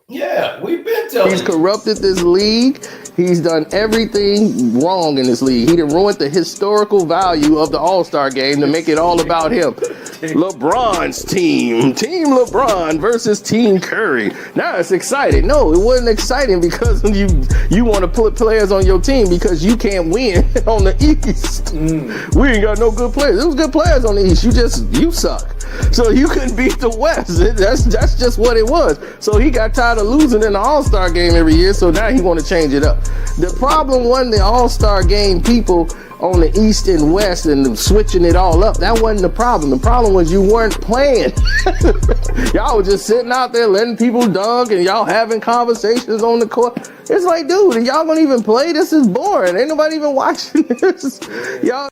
yeah, we've been telling He's you. corrupted this league. He's done everything wrong in this league. He done ruined the historical value of the All-Star game to make it all about him. LeBron's team. Team LeBron versus Team Curry. Now it's exciting. No, it wasn't exciting because you want to put players on your team because you can't win on the East. We ain't got no good players. There was good players on the East. You suck. So you couldn't beat the West. That's just what it was. So he got tired of losing in the All-Star game every year, so now he want to change it up. The problem wasn't the All-Star game people on the East and West and switching it all up. That wasn't the problem. The problem was you weren't playing. Y'all were just sitting out there letting people dunk and y'all having conversations on the court. It's like, dude, y'all gonna even play? This is boring. Ain't nobody even watching this. Y'all.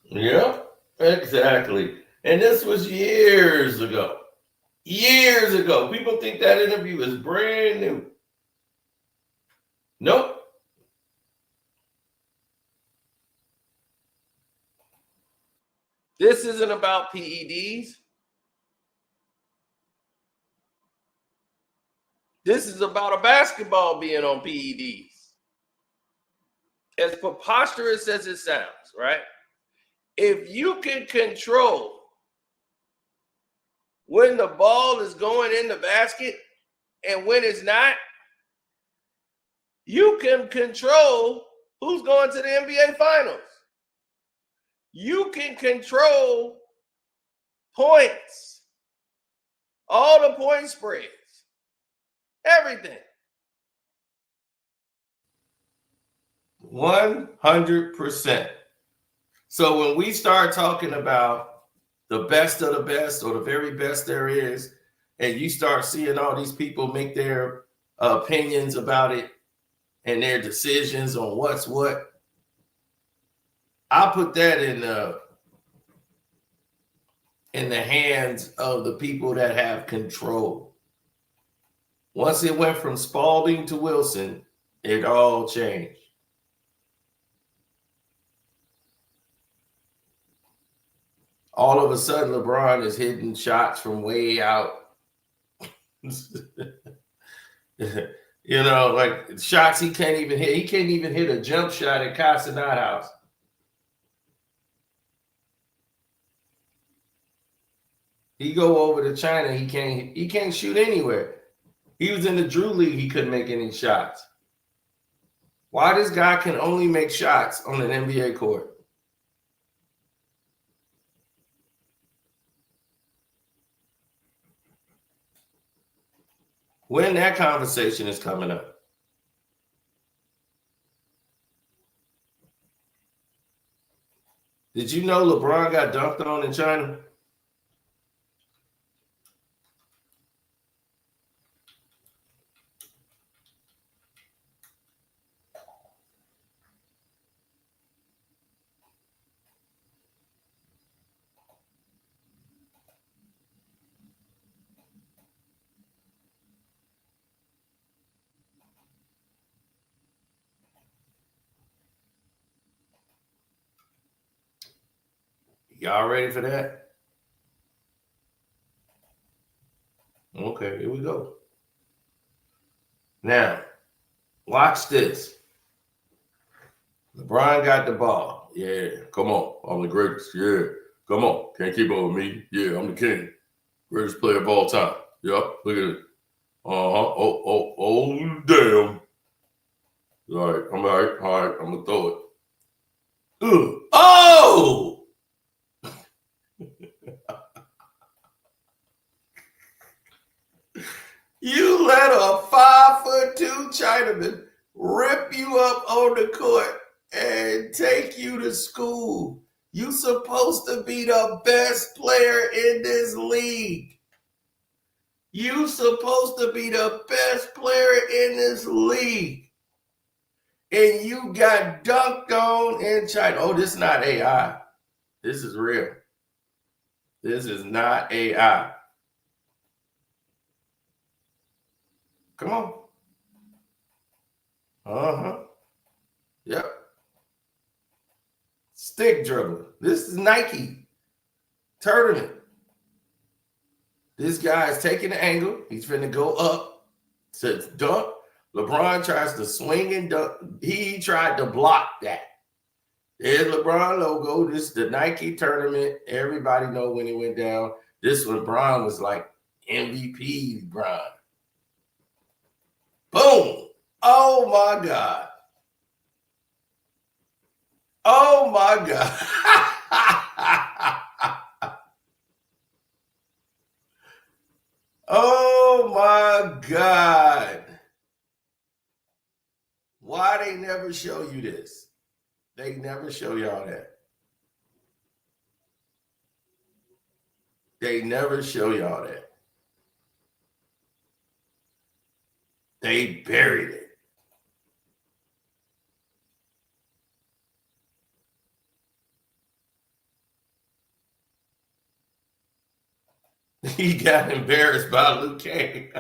Yeah, exactly. And this was years ago. Years ago. People think that interview is brand new. Nope. This isn't about PEDs. This is about a basketball being on PEDs. As preposterous as it sounds, right? If you can control when the ball is going in the basket and when it's not, you can control who's going to the NBA Finals. You can control points, all the point spreads, everything. 100%. So when we start talking about the best of the best or the very best there is, and you start seeing all these people make their opinions about it and their decisions on what's what, I put that in the hands of the people that have control. Once it went from Spalding to Wilson, it all changed. All of a sudden, LeBron is hitting shots from way out. You know, like shots he can't even hit. He can't even hit a jump shot at Casanat House. He go over to China, he can't shoot anywhere. He was in the Drew League, he couldn't make any shots. Why this guy can only make shots on an NBA court? When that conversation is coming up. Did you know LeBron got dunked on in China? Y'all ready for that? Okay, here we go. Now, watch this. LeBron got the ball. Yeah, come on. I'm the greatest. Yeah, come on. Can't keep up with me. Yeah, I'm the king. Greatest player of all time. Yup, look at it. Oh, damn. All right, I'm going to throw it. Ugh. Oh! You let a 5'2" Chinaman rip you up on the court and take you to school. You supposed to be the best player in this league. You supposed to be the best player in this league. And you got dunked on in China. Oh, this is not AI. This is real. This is not AI. Come on. Yep. Stick dribbling. This is Nike tournament. This guy is taking the angle. He's finna go up to dunk. LeBron tries to swing and dunk. He tried to block that. There's LeBron logo. This is the Nike tournament. Everybody know when it went down. This LeBron was like MVP LeBron. Boom. Oh, my God. Oh, my God. Oh, my God. Why they never show you this? They never show y'all that. They never show y'all that. They buried it. He got embarrassed by Luke Kane.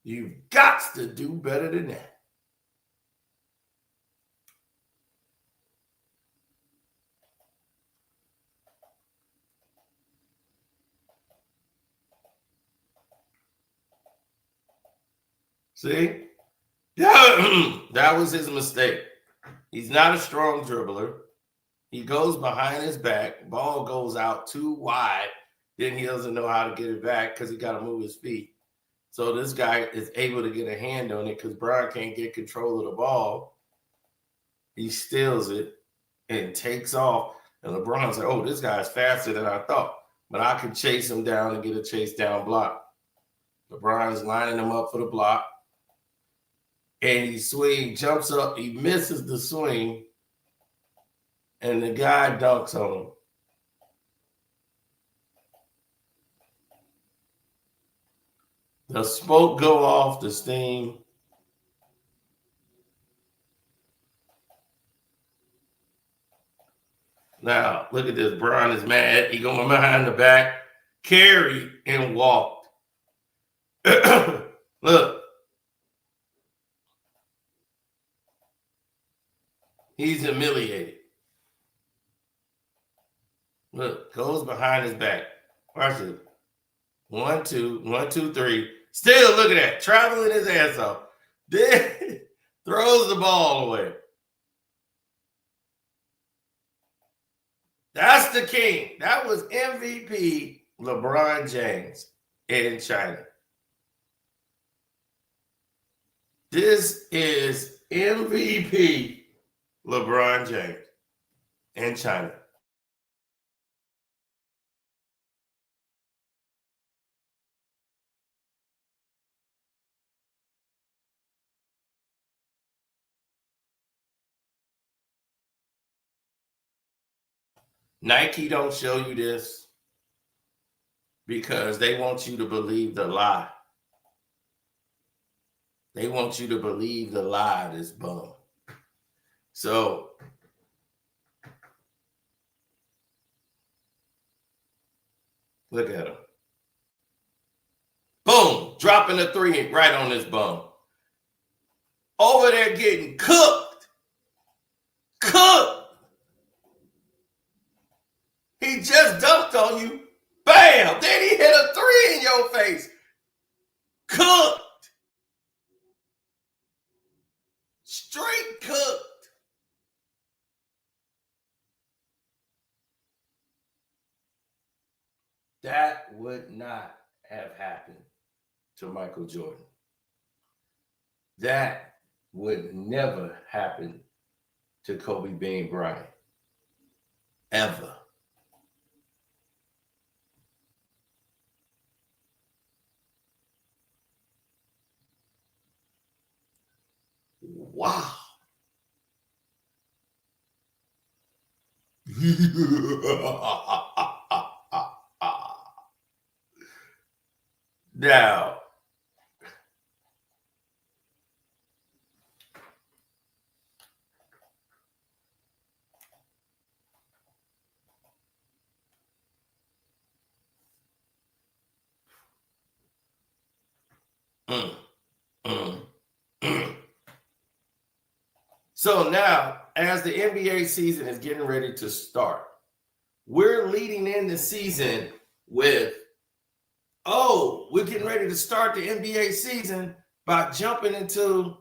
You've got to do better than that. See? That was his mistake. He's not a strong dribbler. He goes behind his back. Ball goes out too wide. Then he doesn't know how to get it back because he got to move his feet. So this guy is able to get a hand on it because Brian can't get control of the ball. He steals it and takes off. And LeBron's like, oh, this guy's faster than I thought. But I can chase him down and get a chase down block. LeBron's lining him up for the block. And he jumps up. He misses the swing. And the guy dunks on him. The smoke go off, the steam. Now, look at this. Brian is mad. He going behind the back, carried, and walked. Look. He's humiliated. Look, goes behind his back. Watch it. 1, 2, 1, 2, 3. Still, look at that. Traveling his ass off. Then throws the ball away. That's the king. That was MVP LeBron James in China. This is MVP LeBron James in China. Nike don't show you this because they want you to believe the lie. They want you to believe the lie, this bum. So, look at him. Boom, dropping a 3 right on this bum. Over there getting cooked. Cooked. He just dunked on you. Bam! Then he hit a 3 in your face. Cooked. Straight cooked. That would not have happened to Michael Jordan. That would never happen to Kobe Bean Bryant. Ever. Wow. Now, mm, mm, mm. So now, as the NBA season is getting ready to start, we're leading in the season with, we're getting ready to start the NBA season by jumping into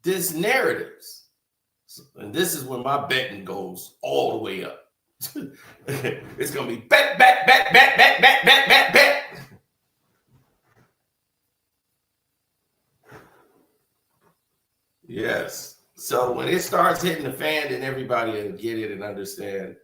this narratives. And this is when my betting goes all the way up. It's going to be bet. Yes. So when it starts hitting the fan, then everybody will get it and understand.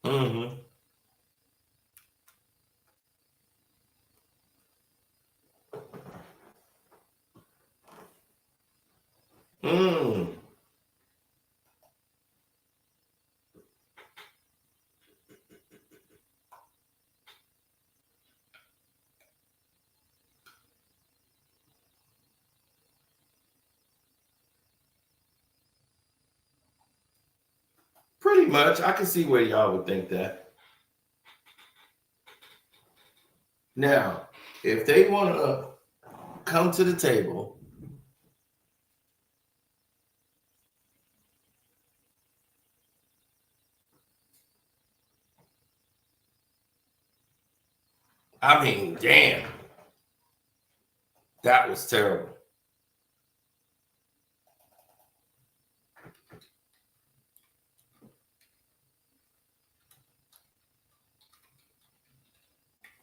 Mm-hmm. Mm. Pretty much. I can see where y'all would think that. Now, if they want to come to the table, I mean, damn. That was terrible.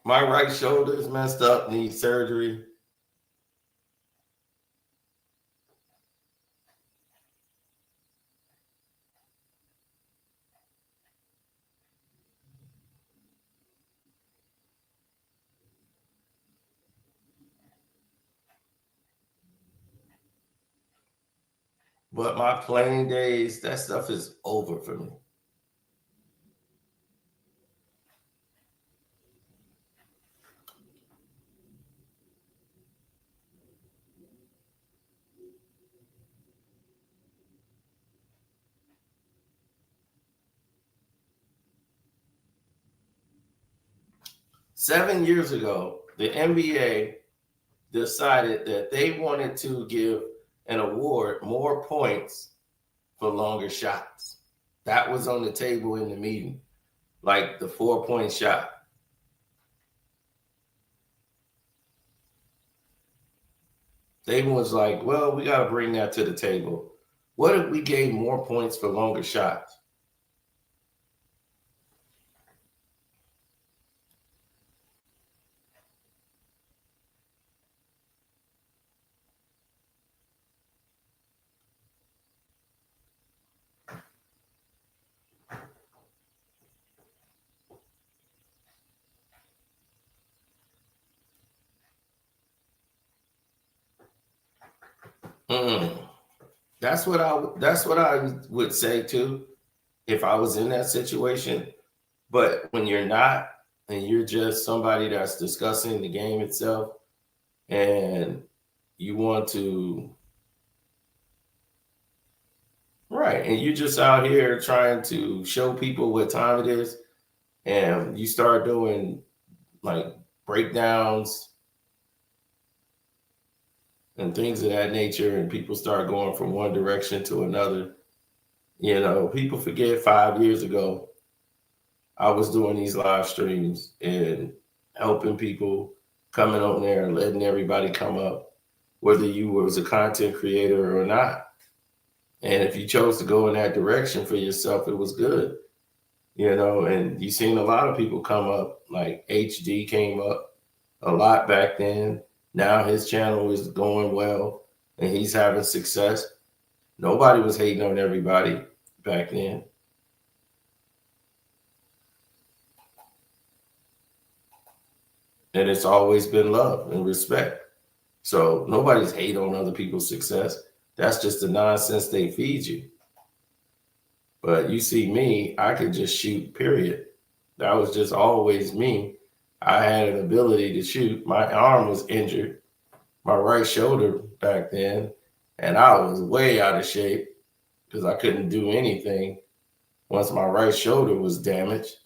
My right shoulder is messed up, needs surgery. But my playing days, that stuff is over for me. Seven years ago, the NBA decided that they wanted to give an award more points for longer shots. That was on the table in the meeting, like the 4-point shot. They was like, well, we got to bring that to the table. What if we gave more points for longer shots? That's what I would say too, if I was in that situation. But when you're not, and you're just somebody that's discussing the game itself, and you want to, right, and you're just out here trying to show people what time it is, and you start doing like breakdowns and things of that nature, and people start going from one direction to another. You know, people forget 5 years ago, I was doing these live streams and helping people, coming on there and letting everybody come up, whether you was a content creator or not. And if you chose to go in that direction for yourself, it was good, you know, and you seen a lot of people come up, like HD came up a lot back then. Now his channel is going well and he's having success. Nobody was hating on everybody back then. And it's always been love and respect. So nobody's hate on other people's success. That's just the nonsense they feed you. But you see me, I could just shoot, period. That was just always me. I had an ability to shoot. My arm was injured, my right shoulder back then. And I was way out of shape because I couldn't do anything once my right shoulder was damaged.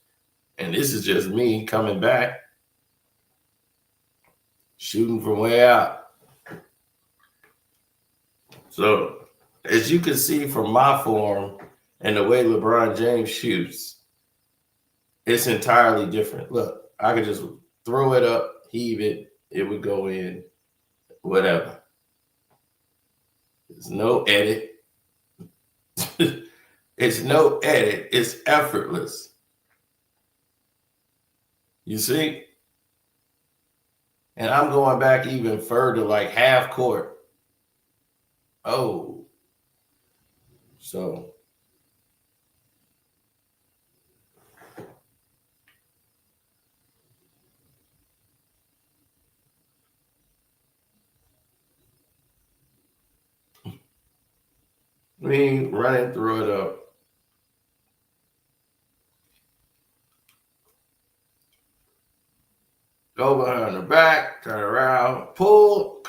And this is just me coming back, shooting from way out. So as you can see from my form and the way LeBron James shoots, it's entirely different. Look, I could just throw it up, heave it, it would go in, whatever. There's no edit. It's no edit. It's effortless. You see? And I'm going back even further, like half court. Oh. So. Me running through it up. Go behind the back, turn around, pull.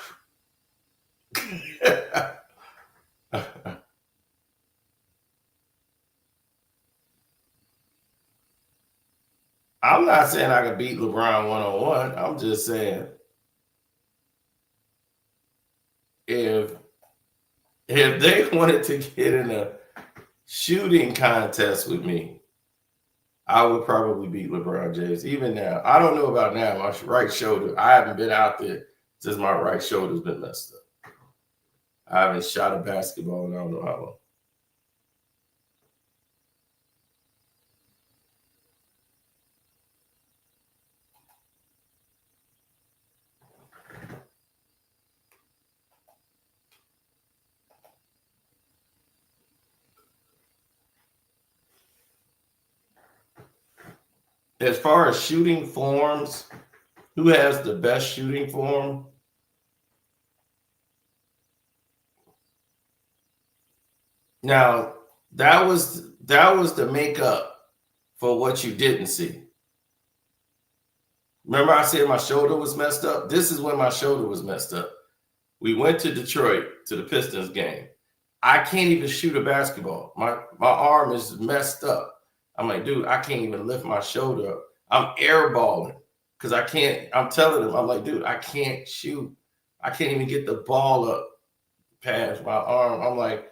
I'm not saying I can beat LeBron one-on-one. I'm just saying if they wanted to get in a shooting contest with me, I would probably beat LeBron James. Even now, I don't know about now. My right shoulder, I haven't been out there since my right shoulder's been messed up. I haven't shot a basketball in I don't know how long. As far as shooting forms, who has the best shooting form? Now, that was the makeup for what you didn't see. Remember I said my shoulder was messed up? This is when my shoulder was messed up. We went to Detroit to the Pistons game. I can't even shoot a basketball. My arm is messed up. I'm like, dude, I can't even lift my shoulder up. I'm airballing because I can't. I'm telling them, I'm like, dude, I can't shoot. I can't even get the ball up past my arm. I'm like,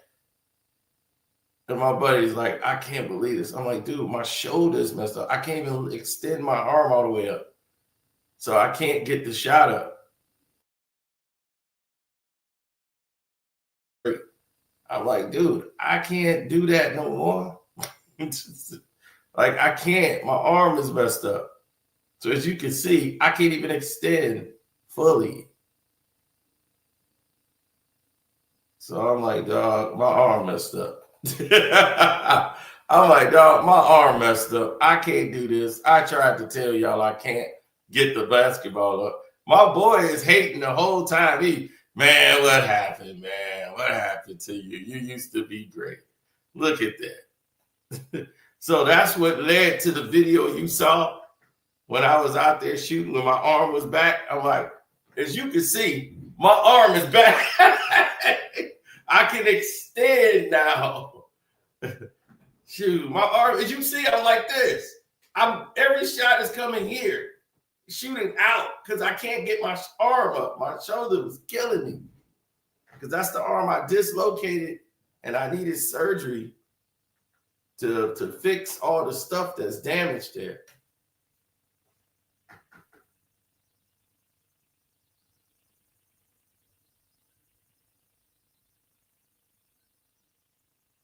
and my buddy's like, I can't believe this. I'm like, dude, my shoulder is messed up. I can't even extend my arm all the way up. So I can't get the shot up. I'm like, dude, I can't do that no more. Like, I can't. My arm is messed up. So as you can see, I can't even extend fully. So I'm like, dog, my arm messed up. I'm like, dog, my arm messed up. I can't do this. I tried to tell y'all I can't get the basketball up. My boy is hating the whole time. Man, what happened, man? What happened to you? You used to be great. Look at that. So that's what led to the video you saw when I was out there shooting when my arm was back. I'm like, as you can see, my arm is back. I can extend now. Shoot, my arm, as you see, I'm like this. Every shot is coming here, shooting out because I can't get my arm up. My shoulder was killing me because that's the arm I dislocated and I needed surgery to fix all the stuff that's damaged there.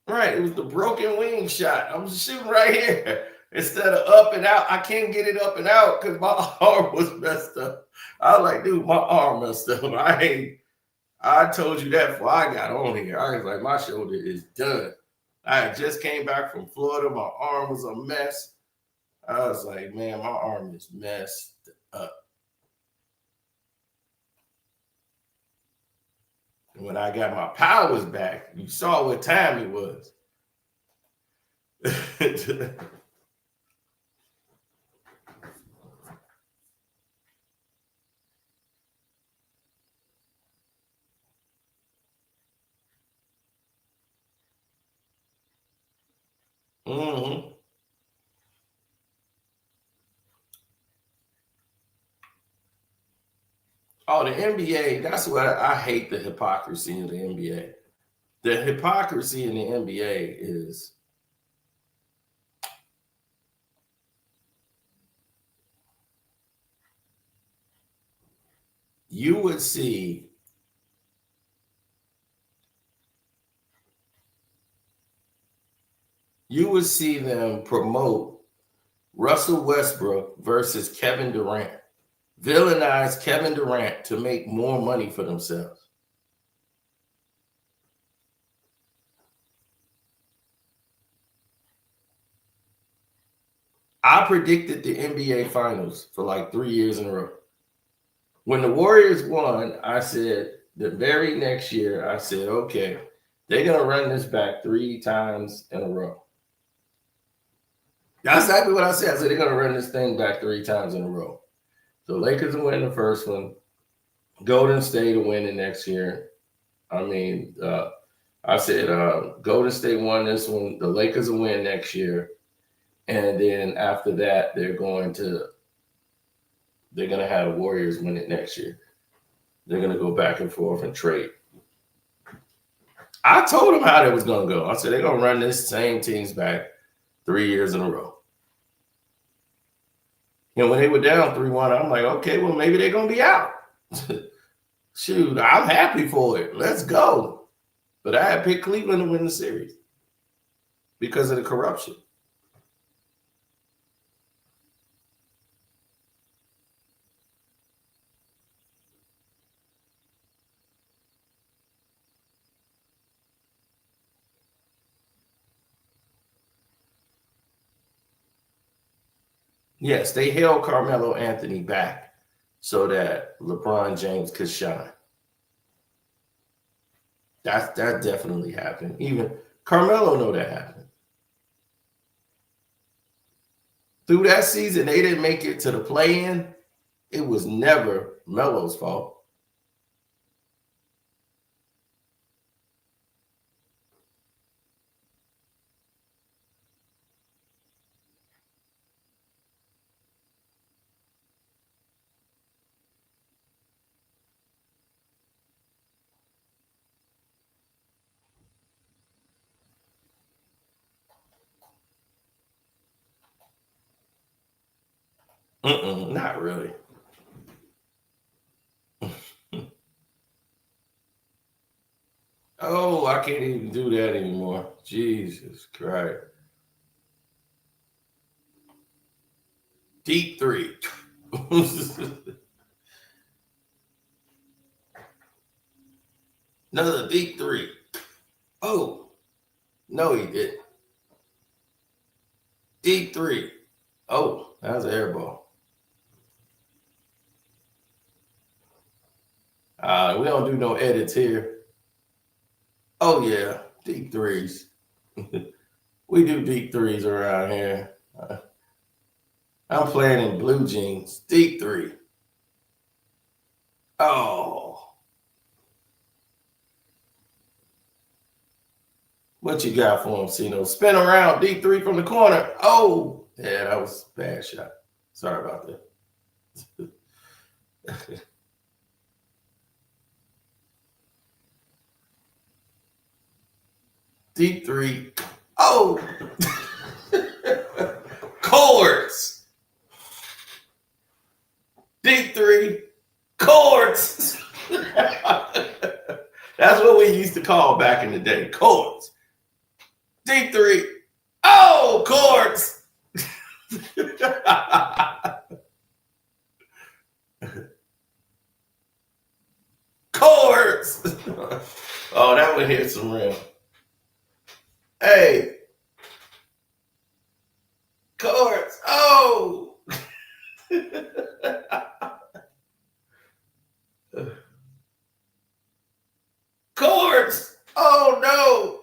Right, it was the broken wing shot. I'm shooting right here. Instead of up and out, I can't get it up and out because my arm was messed up. I was like, dude, my arm messed up. I told you that before I got on here. I was like, my shoulder is done. I just came back from Florida. My arm was a mess. I was like, man, my arm is messed up. And when I got my powers back, you saw what time it was. Mm-hmm. Oh, the NBA, that's what I hate, the hypocrisy of the NBA. The hypocrisy in the NBA is you would see them promote Russell Westbrook versus Kevin Durant, villainize Kevin Durant to make more money for themselves. I predicted the NBA Finals for like 3 years in a row. When the Warriors won, I said the very next year, I said, okay, they're going to run this back 3 times in a row. That's exactly what I said. I said they're going to run this thing back 3 times in a row. The Lakers will win the first one. Golden State will win the next year. I mean, I said Golden State won this one. The Lakers will win next year. And then after that, they're going to have the Warriors win it next year. They're going to go back and forth and trade. I told them how that was going to go. I said they're going to run this same teams back 3 years in a row. When they were down 3-1, I'm like, okay, well, maybe they're going to be out. Shoot, I'm happy for it. Let's go. But I had picked Cleveland to win the series because of the corruption. Yes, they held Carmelo Anthony back so that LeBron James could shine. That definitely happened. Even Carmelo know that happened. Through that season, they didn't make it to the play-in. It was never Melo's fault. Not really. Oh, I can't even do that anymore. Jesus Christ. Deep 3. Another deep 3. Oh, no, he didn't. Deep 3. Oh, that was an air ball. We don't do no edits here. Oh, yeah, deep 3s. We do deep 3s around here. I'm playing in blue jeans. Deep 3. Oh. What you got for him, Cino? Spin around, deep 3 from the corner. Oh, yeah, that was a bad shot. Sorry about that. Deep 3. Oh! Chords. Deep 3. Chords. That's what we used to call back in the day. Chords. Deep 3. Oh, chords. Chords. Oh, that one hit some rim. Hey. Chords. Oh. Chords. Oh, no.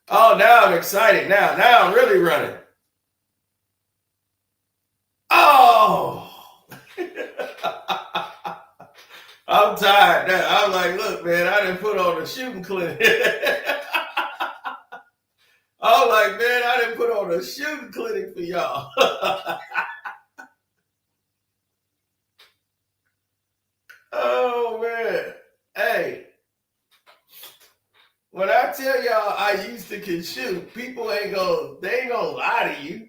Oh, now I'm excited. Now I'm really running. Oh. I'm tired now. I'm like, look, man, I didn't put on the shooting clinic. I was like, man, I didn't put on a shooting clinic for y'all. Oh man. Hey, when I tell y'all I used to can shoot, people they ain't gonna lie to you.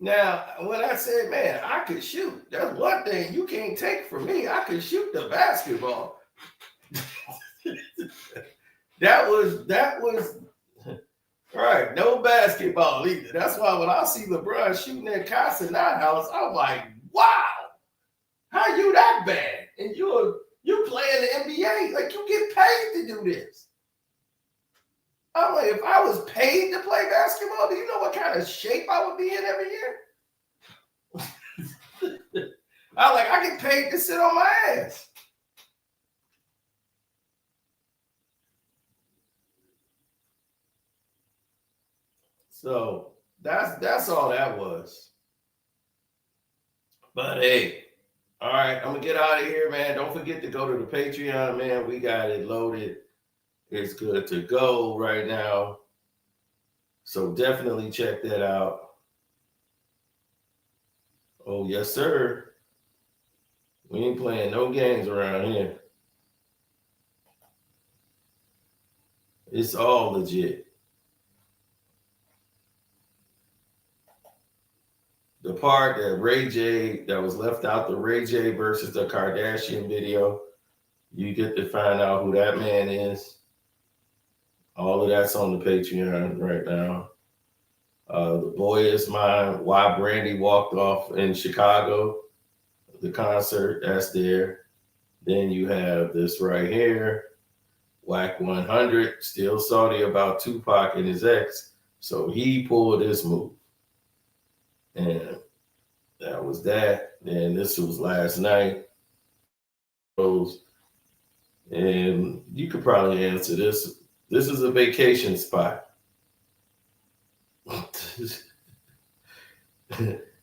Now, when I said, man, I could shoot, that's one thing you can't take from me. I could shoot the basketball. that was right. No basketball either. That's why when I see LeBron shooting at Casa House, I'm like, wow, how you that bad? And you play in the NBA, like you get paid to do this. I'm like, if I was paid to play basketball, do you know what kind of shape I would be in every year? I'm like, I get paid to sit on my ass. So that's all that was. But hey, all right, I'm gonna get out of here, man. Don't forget to go to the Patreon, man. We got it loaded. It's good to go right now. So definitely check that out. Oh, yes, sir. We ain't playing no games around here. It's all legit. The part that Ray J, that was left out, the Ray J versus the Kardashian video, you get to find out who that man is. All of that's on the Patreon right now. The Boy Is Mine, Why Brandy Walked Off in Chicago, the concert, that's there. Then you have this right here, Whack 100, still salty about Tupac and his ex. So he pulled this move. And that was that. And this was last night. And you could probably answer this. This is a vacation spot.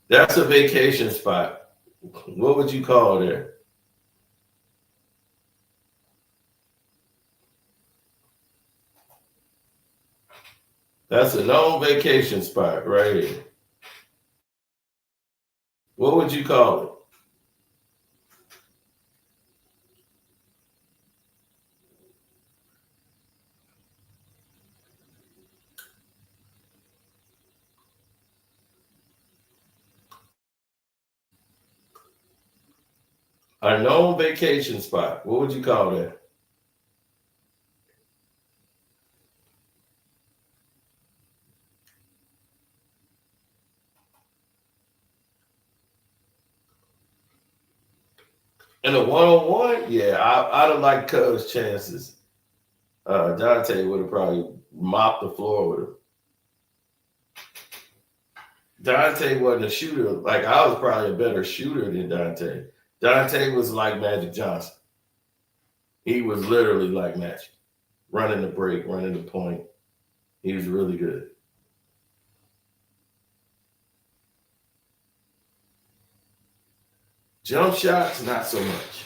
That's a vacation spot. What would you call there? That's a known vacation spot right here. What would you call it? A known vacation spot. What would you call that? In a one-on-one, yeah, I'd have liked Cubs' chances. Dante would have probably mopped the floor with him. Dante wasn't a shooter. Like, I was probably a better shooter than Dante. Dante was like Magic Johnson. He was literally like Magic. Running the break, running the point. He was really good. Jump shots, not so much.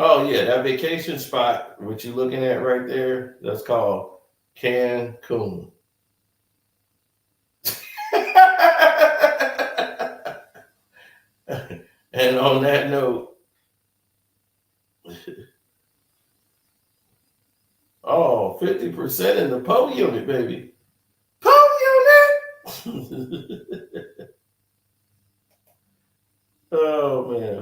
Oh, yeah, that vacation spot, what you're looking at right there, that's called Cancun. And on that note, oh, 50% in the PO unit, baby. PO unit! Oh, man.